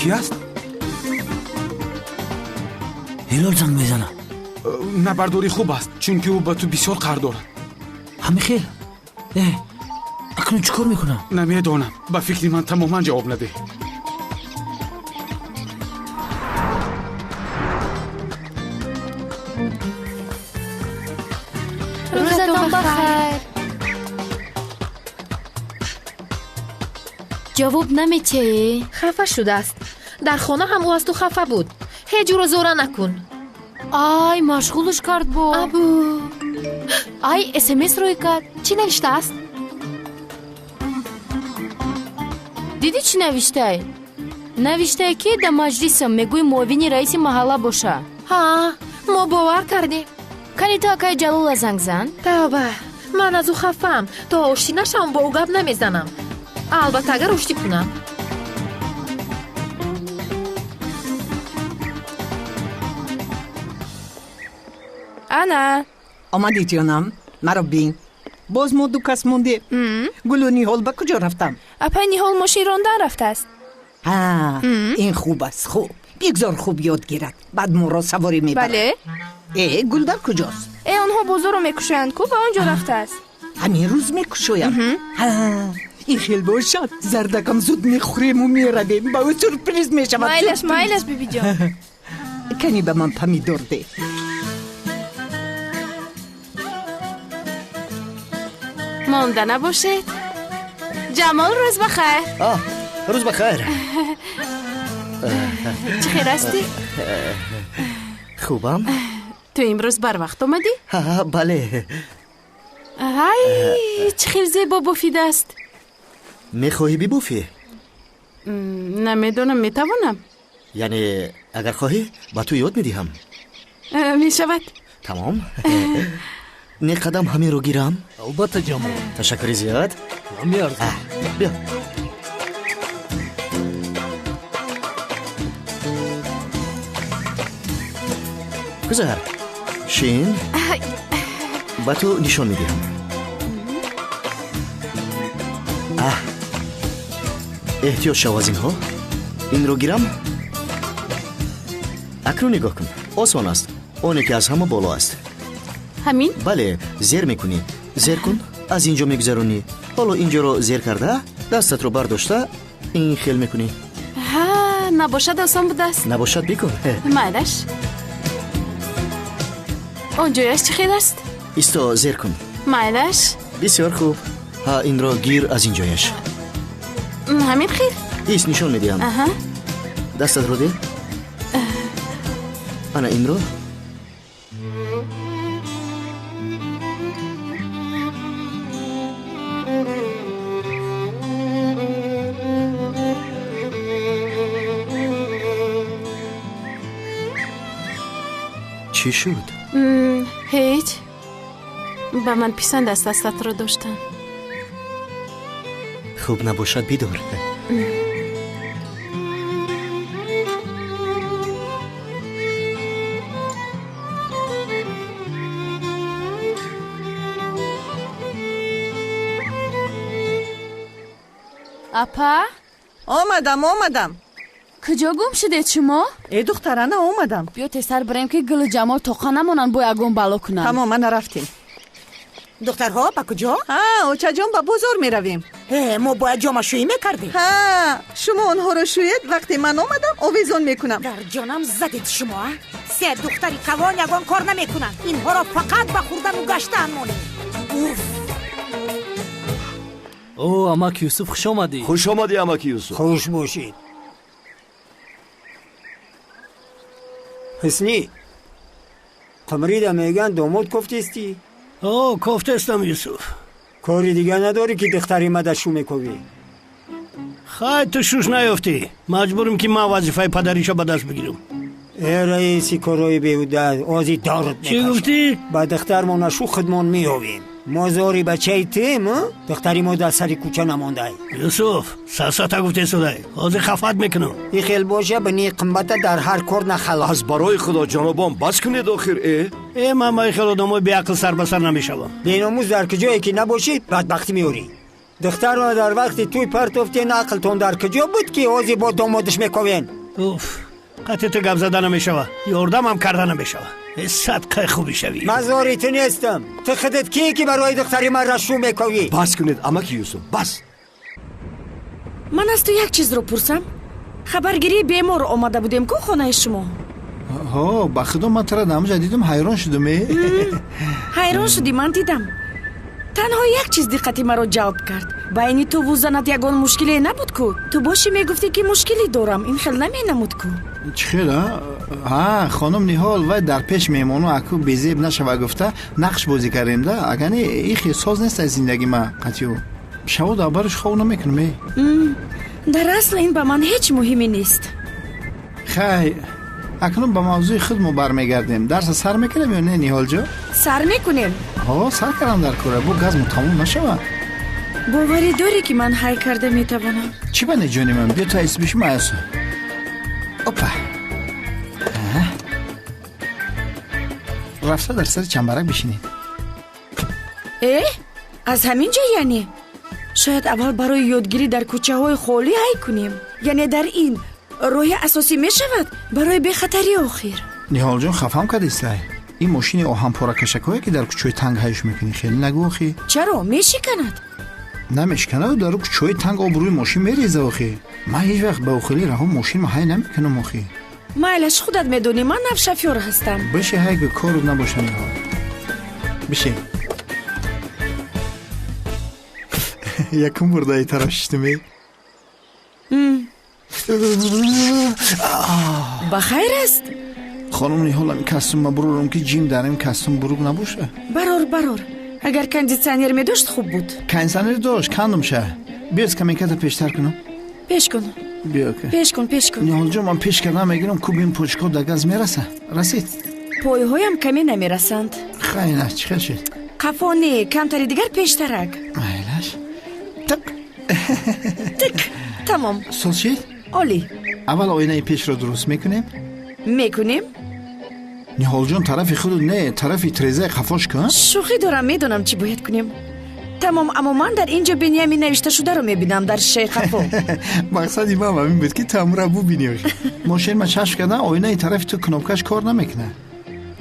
ки аст? ҳилол занг мезана. набардорӣ хуб аст, чунки ӯ ба ту бисёр қарз дорад. ҳамихел. акнун чӣ кор мекунам? намедонам. ба фикри ман тамоман ҷавоб надеҳ. рӯзатон бахайр. ҷавоб наметиҳӣ? хафа шудааст. дар хона ҳам ӯ аз ту хафа буд. ҳеҷ ӯро зора накун. ай машғулаш кард бо. абу. ай смс рӯй кард. чӣ навиштааст? دیدی چی نوشته؟ نوشته که در مجلسم میگوی معاون رئیس محله باشه. ها ما باور کردیم. کنی تا که جلال زنگ زن؟ توبه من از او خفم. تا آشتی نشم با او گپ نمیزنم. البته اگر آشتی کنم. انا آمدی جانم مرا بین. باز ما دو کس مونده. گلو نیحال به کجا رفتم؟ اپا نیحال ماشین راندن رفته است. این خوب است. خوب بگذار خوب یاد گیرد. بعد ما را سواری میبرد. بله. گلدر کجاست؟ آنها بازار رو میکشویند کو به آنجا رفته است. همین روز میکشویند. این خیلی باشد. زردکم زود میخوریم و میرویم. با او سورپریز میشود. مایلش بیبی جان. کنی به من پمیدور ده. مانده نباشید. جمال روز بخیر. روز بخیر. چه خیر هستی؟ خوبم. تو امروز بر وقت اومدی؟ بله. های چه خیر زیبا بافیده است. میخواهی ببافی؟ نمیدونم میتوانم. یعنی اگر خواهی با تو یاد میدیم. میشود. تمام. نه قدم همین رو گیرم. البته جمال. تشکری زیاد. میارزم. بیا. گذر شین با تو نشان میدیم. احتیاط شو از اینها. این رو گیرم. اکنون نگاه کن. آسمان است. اونه که از همه بالا است. همین؟ بله زیر میکنی. زیر کن. از اینجا میگذرونی. حالا اینجا رو زیر کرده دستت رو برداشته این خیل میکنی. نباشد آسان بود است. نباشد بکن. مایلش. اونجایش چه خیل است؟ ایستا زیر کن. مایلش. بسیار خوب. این رو گیر از اینجایش. همین خیل. ایست نشان میدیم. دستت رو ده. انا این رو. چی شد؟ هیچ. به من پسند است دستت رو داشتن. خوب نباشد بیدار. اپا آمدم. کجا گم شدید شما؟ دخترانه آمدم. بیا تسر بریم که گل جمال توقع نمونن با یگون بالا کنن. تماما رفتیم. دخترها با کجا؟ اوچه جان با بازار می رویم. ما باید جامعه شویی میکردیم. شما آنها رو شوید وقتی من آمدم آویزون میکنم. در جانم زدید شما. سه دختری کوان یگان کار نمیکنن. اینها را فقط به خوردن و گشتن مونی. اوه امک یوسف خوش آمدی. خوش آمدی امک یوسف. خوش باشید. حسنی قمری میگن داماد کفتستی؟ کفتستم یوسف. کاری دیگه نداری که دختری مدشو میکنی؟ خواهد تو شوش نیافتی. مجبورم که من وظیفه پدریشو به دست بگیرم. رئیسی کارای بیهوده آزی دارت میکشم. چی گفتی؟ با دختر ما نشو خدمان میهویم. مازاری بچه تیم دختری ما در سری کوچه نمانده. یوسف ساساتا گفته سوده آزی خفت میکنم. این خیل باشه بنی قیمت در هر کار نخلا. از برای خدا جنابان بس کنید آخر. من خیل آدمای بی عقل سر بسر نمیشوم. بیناموز در کجایی که نباشید بدبختی میوری. دختر ما در وقتی توی پرتوفتی نقلتون در کجا بود که آزی با دامادش میکوین؟ قطعی تو گپ زدن نمیشوه یاردم هم کردن نمیشوه. صدقه خوبی شوی. مزاری تو نیستم. تو خودت کیه که برای دختری من رشو میکوی؟ بس کنید امک یوسف بس. من از تو یک چیز رو پرسم. خبرگیری بیمار آمده بودیم که خانه شما. با خدا من ترا نامجا دیدم حیران شدم. حیران شدی من دیدم. تنها یک چیز دقتی مرا جلب کرد. بین تو و زنت یگان مشکلی نبود کو. تو باشی میگفتی که مشکلی دارم. این خیلی نمینمود کو. چخیره؟ خانم نیحال و در پیش میمونو اکو بیزیب نشوه گفته نقش بازی کردیم ده. اگر نه این خیلی ساز نیست از زندگی من قطعیو. شما دابرش خواه نمیکنم. дар асл ин ба ман ҳеҷ муҳимӣ нест. خیر اکنون به موضوع خودمون برمیگردیم. درس سر میکنیم یا نه نیهال جو؟ сар мекунем. سر کردم در کوره. بو گاز تموم نشود. боварӣ дорӣ ки ман ҳай карда метавонам? چی بنه جونی من؟ بیا تا ایس بشم آیاسو. اوپا. رفته در سر چنبرک بشینید. аз ҳамин ҷо яъне шояд аввал барои ёдгирӣ дар кӯчаҳои холӣ ҳай кунем. яъне дар ин роҳи асосӣ мешавад барои бехатарӣ охир. نیهال جون خفام کردیسته. این ماشین آهن پارکشکایی که در کوچه تنگ هایش میکنی خیلی نگو آخی؟ چرا میشکند؟ نمیشکنه و در کوچه تنگ آب روی ماشین میریزه آخی. من هیچ وقت به آخری راه ماشین ما های نمیکنم آخی. مایلش خودت میدونی من نو شفیور هستم. بشه های که کارو نباشه نیهال. بشه. یکم برده ای طرف شتمی؟ بخیر است؟ خانم نیهال این کاستوم ما برورم که جیم داریم کاستوم بروگ نباشه. برور اگر کندیسیونر می داشت خوب بود. کندیسیونر داشت کندم شه. بیاز کمیکت پیشتر کنم. پیش کن. بیا که. پیش کن. نیهال جون من پیش کردم میگیرم کوب این پوچکا در گاز میرسه. رسید. پای هایم کمی نمیرسند. خیلی نه چیکار شد؟ قفانی کمتری دیگر پیشترک. مایلش. تک. تمام. سال شد؟ عالی. اول آینه پیش رو درست میکنیم؟ میکنیم؟ نیهال جون طرف خود نه طرفی تریزه قفاش کن؟ شوخی دارم میدونم چی باید کنیم. تمام اما من در اینجا بنیامین نوشته شده رو میبینم در شیخ قفا. مقصدی من همین بود که تمره بو بینیم. ماشین ما چشم کردن آینه طرف تو کنوبکش کار نمیکنه.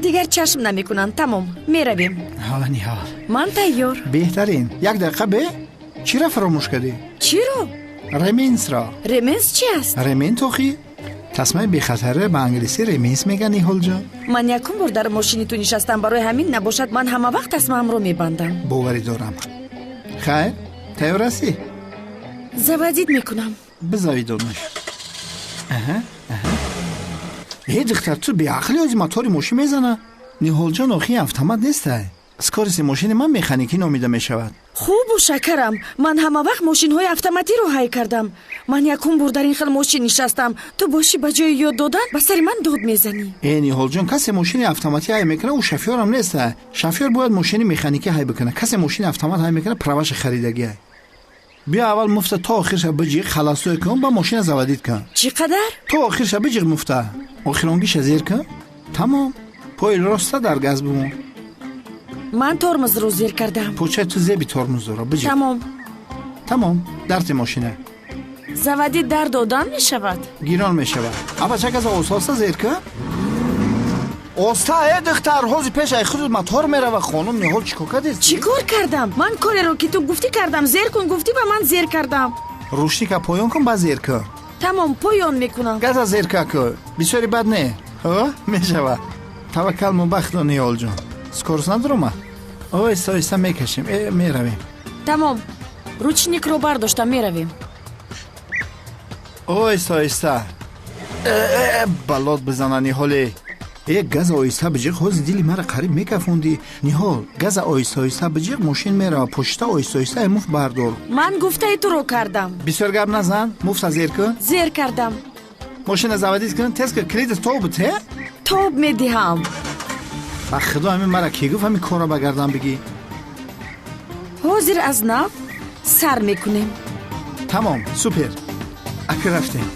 دیگر چشم نمیکنن. تمام میرویم. حالا نیهال من تیار. بهترین یک دقیقه به چی را فراموش کردی؟ چی رو؟ رمینس را. رمینس چی است؟ رمین توخی؟ تصمیم بی خطره به انگلیسی رمینس میگن نیهال جان. من یکم بار در ماشینی تو نشستم برای همین نباشد من همه وقت تصمیم رو میبندم. باوری دارم. خیر تیار هستی؟ زوادید میکنم. بزاوید دونش. دختر تو بی عقلی از موتور ماشین میزنه. نیهال جان آخی اتومات نیسته. اسکارسی ماشین من مکانیکی نامیده میشود. خوب و شکرم. من همه وقت ماشین های اتوماتی رو های کردم. من یکم بار در این خیل ماشین نشستم. تو باشی به جای یاد دادن به سر من داد میزنی. نیهال جان کسی ماشین اتوماتی های میکنه و شفیور هم نیسته. شفیور باید ماشین مکانیکی های بکنه. کسی ماشین اتومات های میکنه پروش خریدگی های. بیا اول مفت تا آخرش بجی خلاصو کن با ماشین زوادید کن. چقدر؟ تا آخرش بجی مفت. آخرانگیش زیر کن. تمام. پای راست در گاز بمون. من ترمز رو زیر کردم. پوچه تو زیبی ترمز رو بجی. تمام. درت ماشینه. زوادی در دادن می شود. گیران می شود. اما چه کس اوساسته زیر کن؟ اوستا دختر حوزی پیش ای خود موتور میره و خانم نیهال چیکار کردی؟ چیکار کردم؟ من کاری رو که تو گفتی کردم. زیر کن گفتی به من زیر کردم. روشتی که پایان کن با زیر کن. تمام پایان میکنم. گاز زیر کن. بسیاری بد نه. ها میشود. توکل مبخت نیهال جان. سکورس ندارم. ایستا میکشیم. میرویم. تمام. روچنیک رو برداشتم میرویم. ایستا. بلاد بزنه نیهالی. گاز آیستا بجیق حوز دیلی مرا قریب میکفوندی. نیهال گاز آیستا بجیق ماشین میره پشت آیستا مفت بردار. من گفته تو رو کردم. بسیار گپ نزن. مفت زیر کن. زیر کردم. ماشین زوادید کن. تست که کلید توب ته؟ توب میدهم. با خدا همین مرا کی گفت همین کارا بگردم بگی؟ حاضر از نو سر میکنیم. تمام سوپر. اکی رفتیم.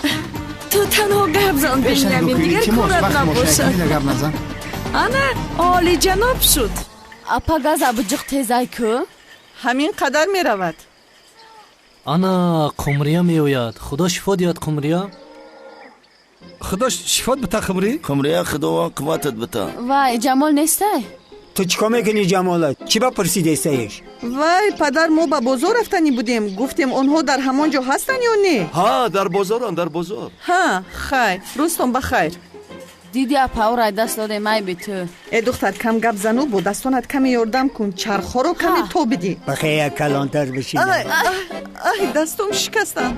تو تنها گپ زن بنیامین دیگر کارت نباشد. انا عالی جناب شد. اپا گاز ابجق تیزای که همین قدر می رود. انا قمریا می آید. خدا شفا دیاد قمریا. خدا شفات بتا قمریا خدا قوتت بتا. وای جمال نیسته؟ تو چیکار میکنی جمالت؟ چی با پرسیده ایستایش؟ وای پدر ما با بازار رفتنی بودیم. گفتیم اونها در همان جا هستن یا نه؟ ها در بازارن در بازار. ها خیر روزتون بخیر. دیدی اپا را دست داده مای به تو. ای دختر کم گپ زنو با دستانت کمی یاردم کن. چرخا رو کمی تو بدی. بخیر کلانتر بشین. دستم شکستم.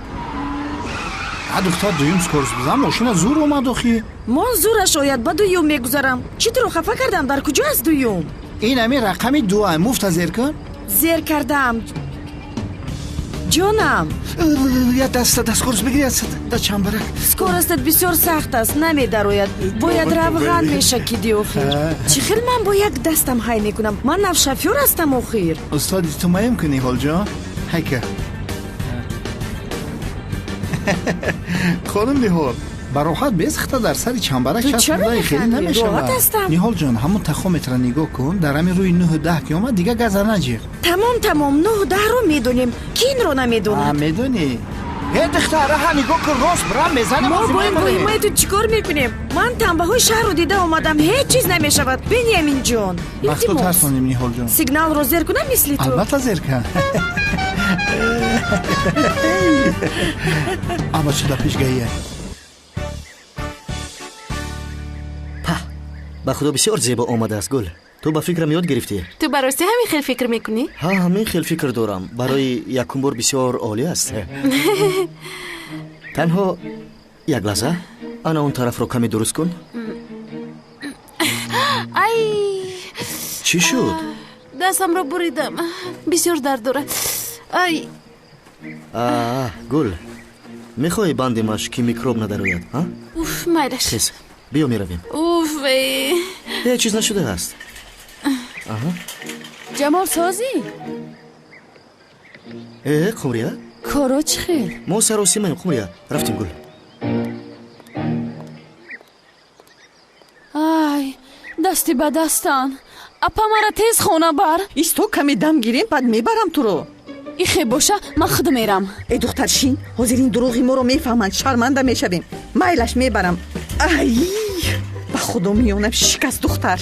دختر دویم سکورس بزن ماشین زور اومد آخی. من زورش آید با دویم میگذارم. چی تو رو خفه کردم؟ در کجا است دویم؟ این همین رقمی 2 مفت زیر کن. زیر کردم. ҷонам, я дастгорз бигир да чамбарак. скоростат бисёр сахт аст, намедарояд. Бояд равған мешакиди охир. Чӣ хел ман бо як дастам ҳай мекунам? Ман навшафёр ҳастам охир. устоди ту маем кунӣ ҳолҷон? ҳайка. хонум Ниҳол, ба роҳат безахта дар сари чамбарак часп будаи хеле намешавад. Ниҳолҷон, ҳамун тахометра нигоҳ кун, дар ҳамин рӯи 9-10 ки омад дига газа наҷиқ. Тамом 9-10-ро медонем. Ки инро намедонад? Медонӣ? духтара ҳа нигоҳ кун, рост брам мезанам. мо бо ин боимаи ту чӣ кор мекунем? Ман танбаҳои шаҳрро дида омадам, ҳеҷ чиз намешавад. Бениаминҷон, вақту тарсонем Ниҳолҷон. сигналро зер кунам мисли ту? албатта зер кан. аммо чӣ дар пеш гаия? ба худо бисёр зебо омадааст Гул. ту ба фикрам ёд гирифтӣ? ту ба ростӣ ҳамин хел фикр мекунӣ? ҳа, ҳамин хел фикр дорам. барои якум бор бисёр олӣ аст. танҳо як лаҳза, ана он тарафро каме дуруст кун. ай, чӣ шуд? дастамро буридам, бисёр дард дорад. ай, Гул, мехоҳӣ бандимаш ки микроб надарояд? уф, майлаш. Тез, биё меравем. уф, ҳеҷ чиз нашудааст. ҷамол созӣ? Қумрия? коро чӣ хел? мо саросимаем Қумрия, рафтем Гул. ай, дасти ба дастан. апа мара тез хона бар. исто каме дам гирем, баъд мебарам туро. ихе боша, ман худ мерам. духтар Шин, ҳозир ин дурӯғи моро мефаҳманд, шарманда мешавем. майлаш мебарам. ай, ба худо меёнам, шикаст духтар.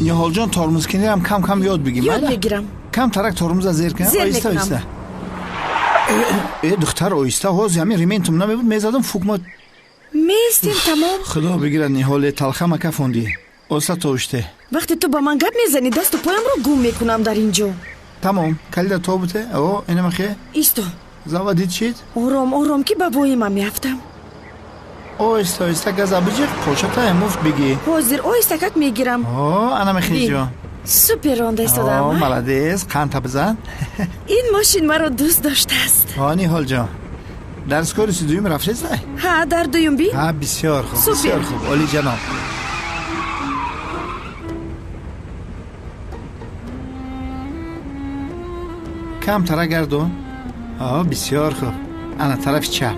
Ниҳолҷон, тормузкинирам кам ёд бигим. ёд мегирам. камтарак тормуза зер кан. Оҳиста оҳиста. духтар оҳиста, ҳозир ҳамин рементум намебуд, мезадам фукмот. меистем тамом. худо бигирад Ниҳоле, талхамака фонди. оса товиште. вақте ту ба ман гап мезанӣ, дасту поямро гум мекунам дар ин ҷо. тамом, калида тобуте. инамахе. исто. заводит чид? ором ки ба воима меафтам. оҳиста газа биҷиқ, қошата муфт бигӣ. ҳозир оҳистакак мегирам. анамахеҷон. супер ронда истодам. маладес, қанта бизан. ин мошин маро дӯст доштааст. Ниҳолҷон, дарскори дуюм рафтеса? ҳа, дар дуюм бин. бисёр хуб, бисёр хуб, олиҷаноб. камтара гардон. бисёр хуб. ана тарафи чап.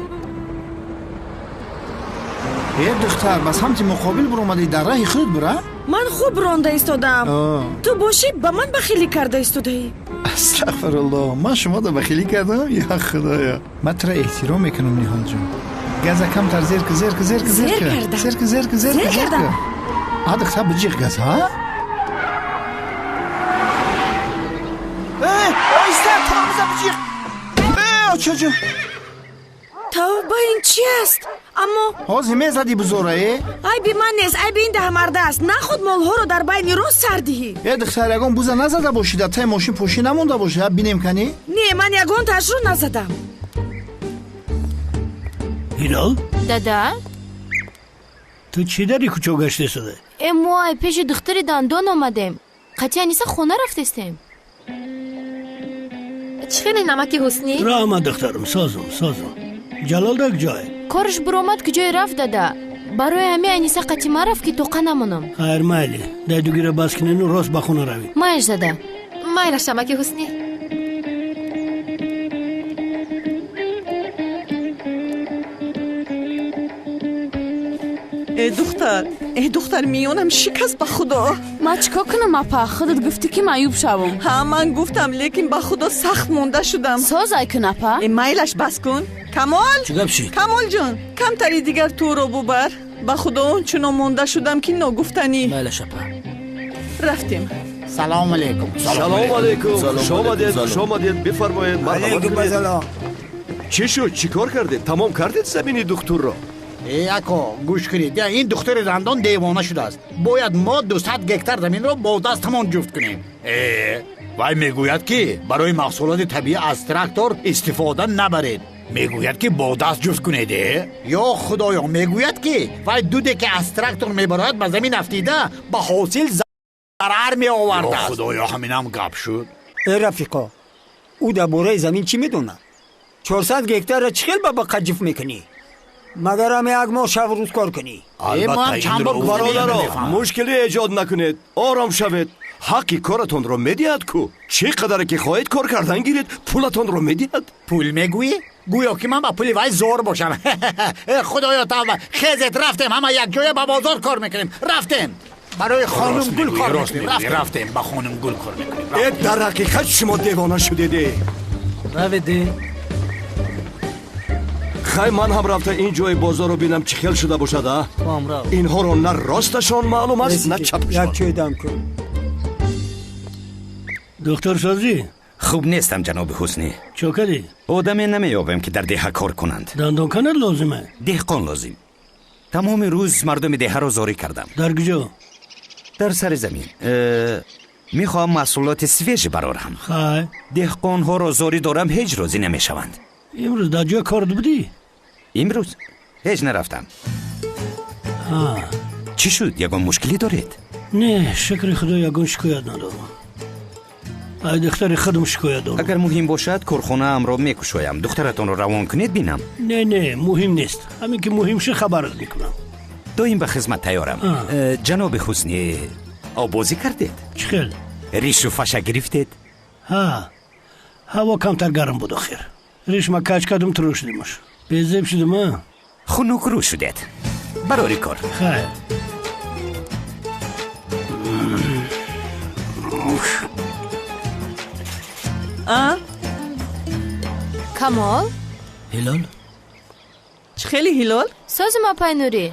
духтар, ба самти муқобил буромадӣ, дар раҳи худ бура? ман хуб ронда истодам. ту бошӣ ба ман бахилӣ карда истодаӣ. астағфируллоҳ, ман шумода бахилӣ кардам? я худоё. ман туро эҳтиром мекунам Ниҳолҷон. газа камтар зерка. духтар, биҷиқ газ, оҳиста, тормоза биҷиқ. очаҷон. тавба, ин чӣ аст? аммо ҳозир мезадӣ бузорае? айби ман нест, айби ин даҳмарда аст. нахуд молҳоро дар байни роҳ сар диҳӣ. духтар, ягон буза назада бошида, таи мошин пӯшӣ намонда бошад, бинем канӣ? не, ман ягон ташро назадам. ҳилол? дада? ту чӣ дари кӯчо гаштесаде? эмоай пеши духтари дандон омадем. қатъи аниса хона рафтестем. чӣ хеле намаки ҳуснӣ? раҳмат духтарам, созум. ҷалол дар куҷое? корш буромад куҷое рафт дада. барои ҳамин аниса қатъи марафт ки тоқа намонам. хайр, майли, дай дугира бас кинену рост ба хона равӣ. майш дада. майла шамаки ҳуснӣ. духтар, миёнам шикаст, ба худо. ман чӣ кор кунам апа? худат гуфтӣ ки маъюб шавам. ман гуфтам, лекин ба худо сахт монда шудам. созай кун апа. майлаш бас кун. камол? чӣ гап шид? камолҷон, камтари дигар туро бубар. ба худо ончунон монда шудам ки ногуфтанӣ. майлаш апа. рафтем. салому алейкум. салому алейкум. хуш омадед. бифармоед. алейкум. чӣ шуд? чӣ кор кардед? тамом кардед замини духтурро? яко гӯш кунед, ин духтури дандон девона шудааст. бояд мо 200 гектар заминро бо дастамон ҷуфт кунем. вай мегӯяд ки барои маҳсулоти табиӣ аз трактор истифода набаред. мегӯяд ки бо даст ҷуфт кунед. ё худоё, мегӯяд ки вай дуде ки аз трактор мебарояд ба замин афтида ба ҳосил ضرر می آورد است. خدایا همینم گپ شد. رفیقا او در باره زمین چی میدونه؟ 400 گکتار را چخیل با قجف میکنی؟ مگر هم یک ماه شب روز کار کنی؟ البته این رو برادرها مشکلی ایجاد نکنید، آرام شوید. حقی کارتون رو میدید کو؟ چقدر که خواهید کار کردن گیرید پولتون رو میدید. پول میگویی؟ گویا که من با پولی وای زور باشم. خدایا توبه خیزت رفتیم همه یک جای با بازار کار میکنیم. رفتیم برای خانم گل کار میکنیم. رفتیم با خانم گل کار میکنیم. در حقیقت شما دیوانه شدیدی. رویدی خیلی من هم رفته این جای بازار رو بینم چی خیل شده باشد. اینها رو نه راستشان معلوم است نه چپشان. یک چوی دم کن. دکتر سازی خوب نیستم جناب حسنی. چوکدی؟ آدمی نمیابم که در دهه کار کنند. دندان کنر لازمه؟ دهقان لازم. تمام روز مردم دهه رو زاری کردم. در کجا؟ در سر زمین. میخوام محصولات سویج برارم. خیلی دهقان ها رو زاری دارم هیچ روزی نمیشوند. امروز در جا کار بودی؟ امروز هیچ نرفتم. چی شد؟ یگان مشکلی دارید؟ نه شکر خدا یگان شکایت ندارم. ای دختر خودم شکایت دارم. اگر مهم باشد کارخانه ام را میکشایم. دخترتان را روان کنید بینم. نه مهم نیست. همین که مهم شه خبرت میکنم. دایم به خدمت تیارم. جناب حسنی آبازی کردید؟ چخیل؟ ریش و فشا گرفتید؟ هوا کمتر گرم بود آخر. ریش ما کچ کردم تروش دیمش. بیزیب شدم خنک رو شدید. برای کار. خیلی کمال؟ هلال؟ چه خیلی هلال؟ ساز ما پاینوری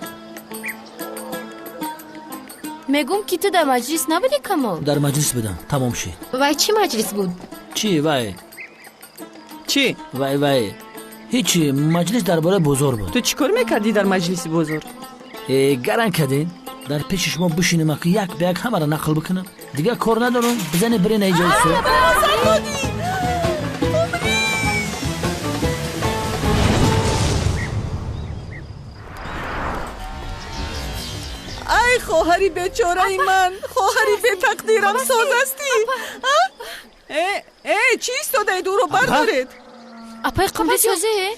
میگم که تو در مجلس نبودی کمال؟ در مجلس بودم تمام شد. وای چی مجلس بود؟ چی وای؟ چی؟ وای هیچی مجلس درباره بزرگ بود. تو چی کار میکردی در مجلس بزرگ؟ گران کردین در پیش شما بشینم که یک به یک همه را نقل بکنم. دیگه کار ندارم بزنی برین ایجا سو. ای خواهری بیچاره من، خواهری به تقدیرم ساز هستی. چی ایستاده دورو بردارید؟ اپای قبل سازه؟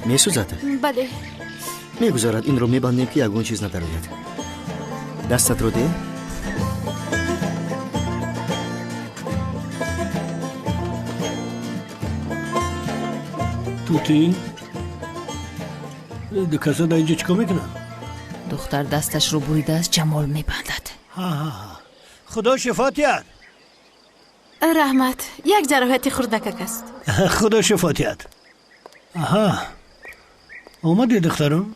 میسوزد؟ بله. میگذارد این رو میبندیم که یگون چیز ندارد. دستت رو ده. توتی؟ دو کسا دا اینجا چکا میکنن؟ دختر دستش رو بریده است جمال میبندد. خدا شفات یاد. رحمت یک جراحت خردکک است. خدا شفات یاد. اومدی دخترم؟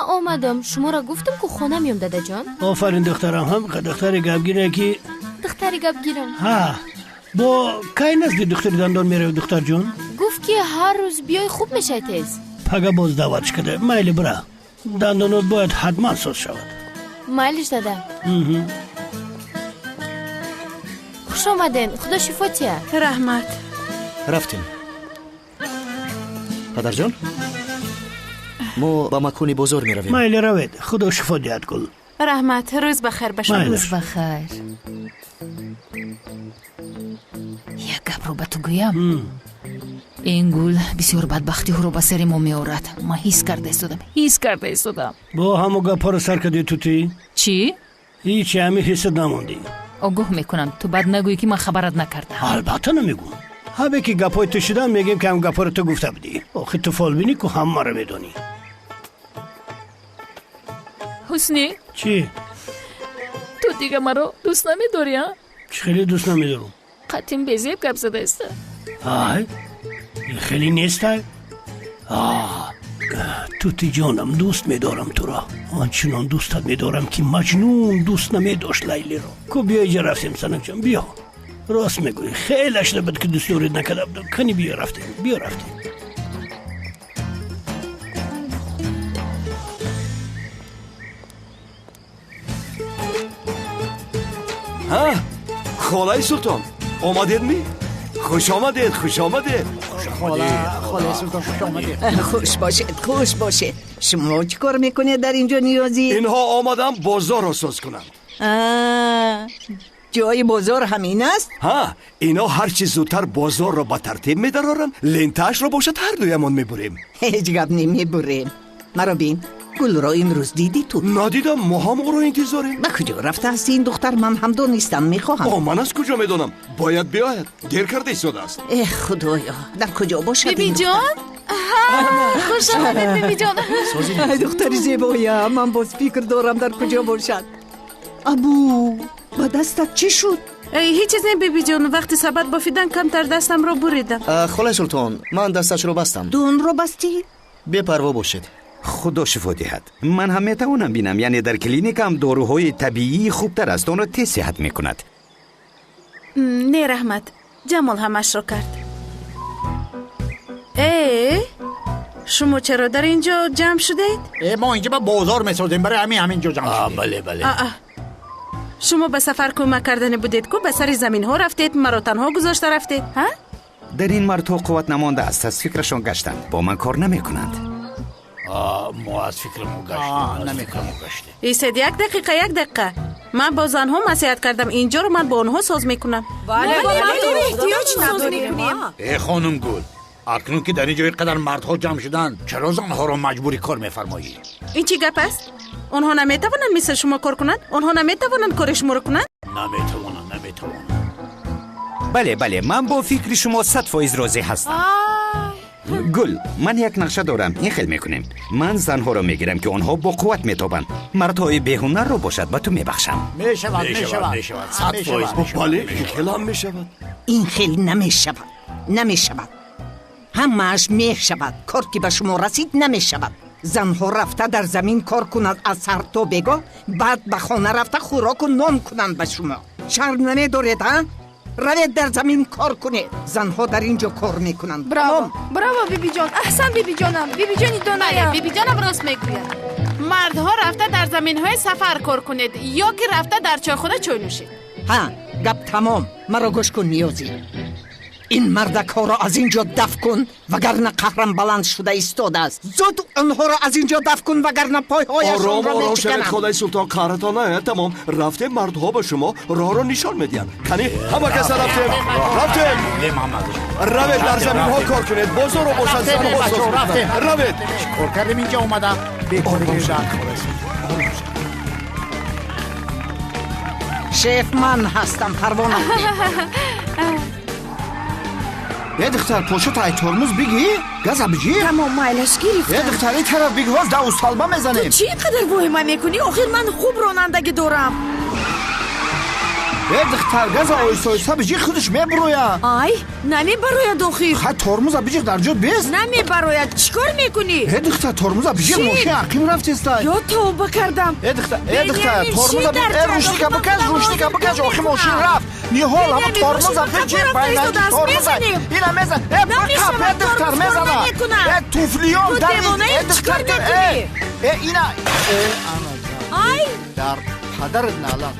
اومدم. شما را گفتم که خونه میام داده جان. آفرین دخترم. هم دختر گبگیره که دختری گبگیرم. با کی نزدی دختر دندان میره دختر جون؟ گفت که هر روز بیای خوب میشه تیز. پگه باز دعوتش کده. میل برا دندانات باید حتما ساز شود. میلش داده. خوش آمدین. خدا شفاتیه. رحمت رفتیم پدر جان. ما با مکانی بزرگ می رویم. میل روید. خدا شفا دیت کن. رحمت روز بخیر باشد. روز بخیر. یک گپ رو به تو گویم. این گل بسیار بدبختی رو به سر ما میآورد. ما حس کرده ایستادم. با همو گپا رو سر کردی توتی؟ چی؟ هیچی همی حست نموندی. آگاه میکنم تو بد نگویی که من خبرت نکردم. البته نمیگم. همه که گپای تو شدم میگیم که هم گپا رو تو گفته بودی. آخه تو فال بینی که همه رو میدونی. حسنی؟ چی؟ تو دیگه مرا دوست نمیداری ها؟ خیلی دوست نمیدارم. قطیم بیزیب گپ زده است. خیلی نیست. توتی جانم دوست میدارم تو را. آنچنان دوستت میدارم که مجنون دوست نمیداشت لیلی را. کو بیا اینجا رفتیم سنک جان. بیا راست میگوی. خیلی اشته بود که دوست دارید نکده بودم. کنی بیا رفتیم. خالای سلطان آمدید می؟ خوش آمدید. خاله سلطان خوش آمدید. خوش باشید. شما چی کار میکنید در اینجا نیازی؟ اینها آمدم بازار را ساز کنند. جای بازار همین است؟ ها، اینا هرچی زودتر بازار را با ترتیب می‌دارن، لنتاش را باشد هر دویمان میبریم. هیچ گپ نمیبریم. مرا بین، گل را امروز دیدی تو؟ ندیدم، ما هم او را انتظاریم. به کجا رفته هستی این دختر؟ من هم دانستم میخواهم. من از کجا میدونم؟ باید بیاید، دیر کرده ایستاده است. ای خدایا، در کجا باشد بیبی جان؟ خوش آمدید بیبی جان. دختر زیبایم، من باز فکر دارم در کجا باشد. ابو، با دستت چی شد؟ هیچ چیز نه بیبی جان، وقتی سبد بافیدن کمتر دستم رو بریدم. خاله سلطان، من دستش رو بستم. دون رو بستی؟ بپروا باشید. خدا شفا دهد. من هم میتوانم بینم، یعنی در کلینیکم داروهای طبیعی خوبتر است، اون را تیز صحت میکند. نه رحمت، جمال همش رو کرد. شما چرا در اینجا جمع شدید؟ ما اینجا با بازار میسازیم، برای همینجا جمع شدید. بله. شما به سفر کمک کردن بودید که به سر زمین ها رفتید، مرا تنها گذاشته رفتید؟ در این مرتبه قوت نمانده است، از فکرشان گشتند، با من کار نمیکنند. ما از فکرمو گشتیم. ایستید یک دقیقه. من با زنها نصیحت کردم، اینجا رو من با آنها ساز میکنم. بله احتیاج نداریم. ای خانم گل، اکنون که در اینجا قدر مردها جمع شدن، چرا زنها رو مجبوری کار میفرمایی؟ این چی گپ است؟ آنها نمیتوانند مثل شما کار کنند؟ آنها نمیتوانند کار شما رو کنند؟ نمیتوانند. بله، من با فکر شما 100% راضی هستم. گل، من یک نقشه دارم، این خیلی میکنیم. من زنها رو میگیرم که آنها با قوت میتابند، مردهای بیهنر رو باشد با تو میبخشم. میشود 100%. بله، این خیلی هم میشود. این خیلی نمیشود. همه‌اش میشود. کار که به شما رسید نمیشود. زنها رفته در زمین کار کنند از سر تا بگاه، بعد به خانه رفته خوراک و نان کنند به شما. شرم نمیدارید ها؟ روید در زمین کار کنید. زنها در اینجا کار میکنند. براو بیبی جان، احسن بیبی جانم. بیبی جانی دانایم. بیبی جانم راست میگوید. مردها رفته در زمین های سفر کار کنید یا که رفته در چای خود چای نوشید. گپ تمام. مرا گوش کن نیازی. این مردک‌ها را از اینجا دفع کن وگرنه قهرم بلند شده ایستاده است. زود آنها را از اینجا دفع کن وگرنه پایهایشان را میشکنم. خدای سلطان قهرتان نه. تمام رفتیم، مردها به شما راه را نشان میدین. کنی همه کس رفتیم. روید در زمین ها کار کنید، بازار رو باشد. روید کار کردیم اینجا اومدم. شیف من هستم، پروانه. یه دختر پاشو تای ترمز بگی؟ گاز بجی؟ تمام مایلش گرفتم. یه دختری طرف بگی باز دا استالبا میزنیم. تو چی قدر وهمه میکنی؟ آخر من خوب رانندگی دارم. یه دختر گاز آیستا بجی خودش میبروید. نمیبروید آخر. خواهد ترمز بجی در جد بیست؟ نمیبروید. چیکار میکنی؟ یه دختر ترمز بجی ماشین عقیم رفت استای. یا توبه کردم. یه دختر ترمز بجی روشنیکا بکش آخی ماشین رفت. نیهال همه ترمز بجی بایننگی ترمز اینا میزن. بکا دختر میزنه. توفلیون در دختر اینا در پدرت نالا.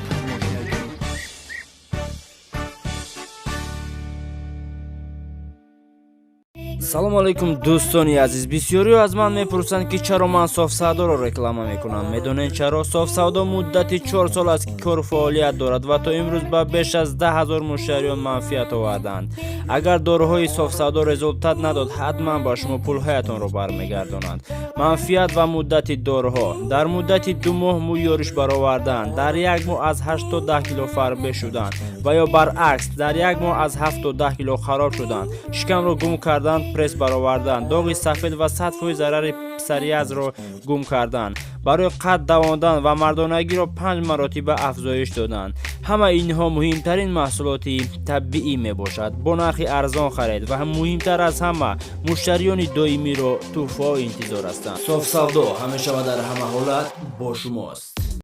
салом алейкум дӯстони азиз. бисёриҳо аз ман мепурсанд ки чаро ман софсавдоро реклама мекунам. медонед чаро? софсавдо муддати 4 сол аст ки кору фаъолият дорад ва то имрӯз ба беш аз 10 000 муштариён манфиат оварданд. агар дороҳои софсавдо результат надод, ҳатман ба шумо пулҳоятонро бармегардонанд. манфиат ва муддати дороҳо: дар муддати 2 моҳ мӯ ёриш бароварданд, дар 1 моҳ аз 8 то 10 кило фарбе шуданд ва ё баръакс, дар 1 моҳ аз 7 то 10 кило хароб шуданд. шикамро гум карданд, пресс бароварданд, доғи сафед ва 100% зарари писариязро гум карданд, барои қад давонданд ва мардонагиро 5 маротиба афзоиш доданд. ҳама инҳо муҳимтарин маҳсулоти табиӣ мебошад, бо нархи арзон харед ва муҳимтар аз ҳама муштариёни доимиро тӯҳфаҳо интизор ҳастанд. софсавдо ҳамеша ва дар ҳама ҳолат бо шумост.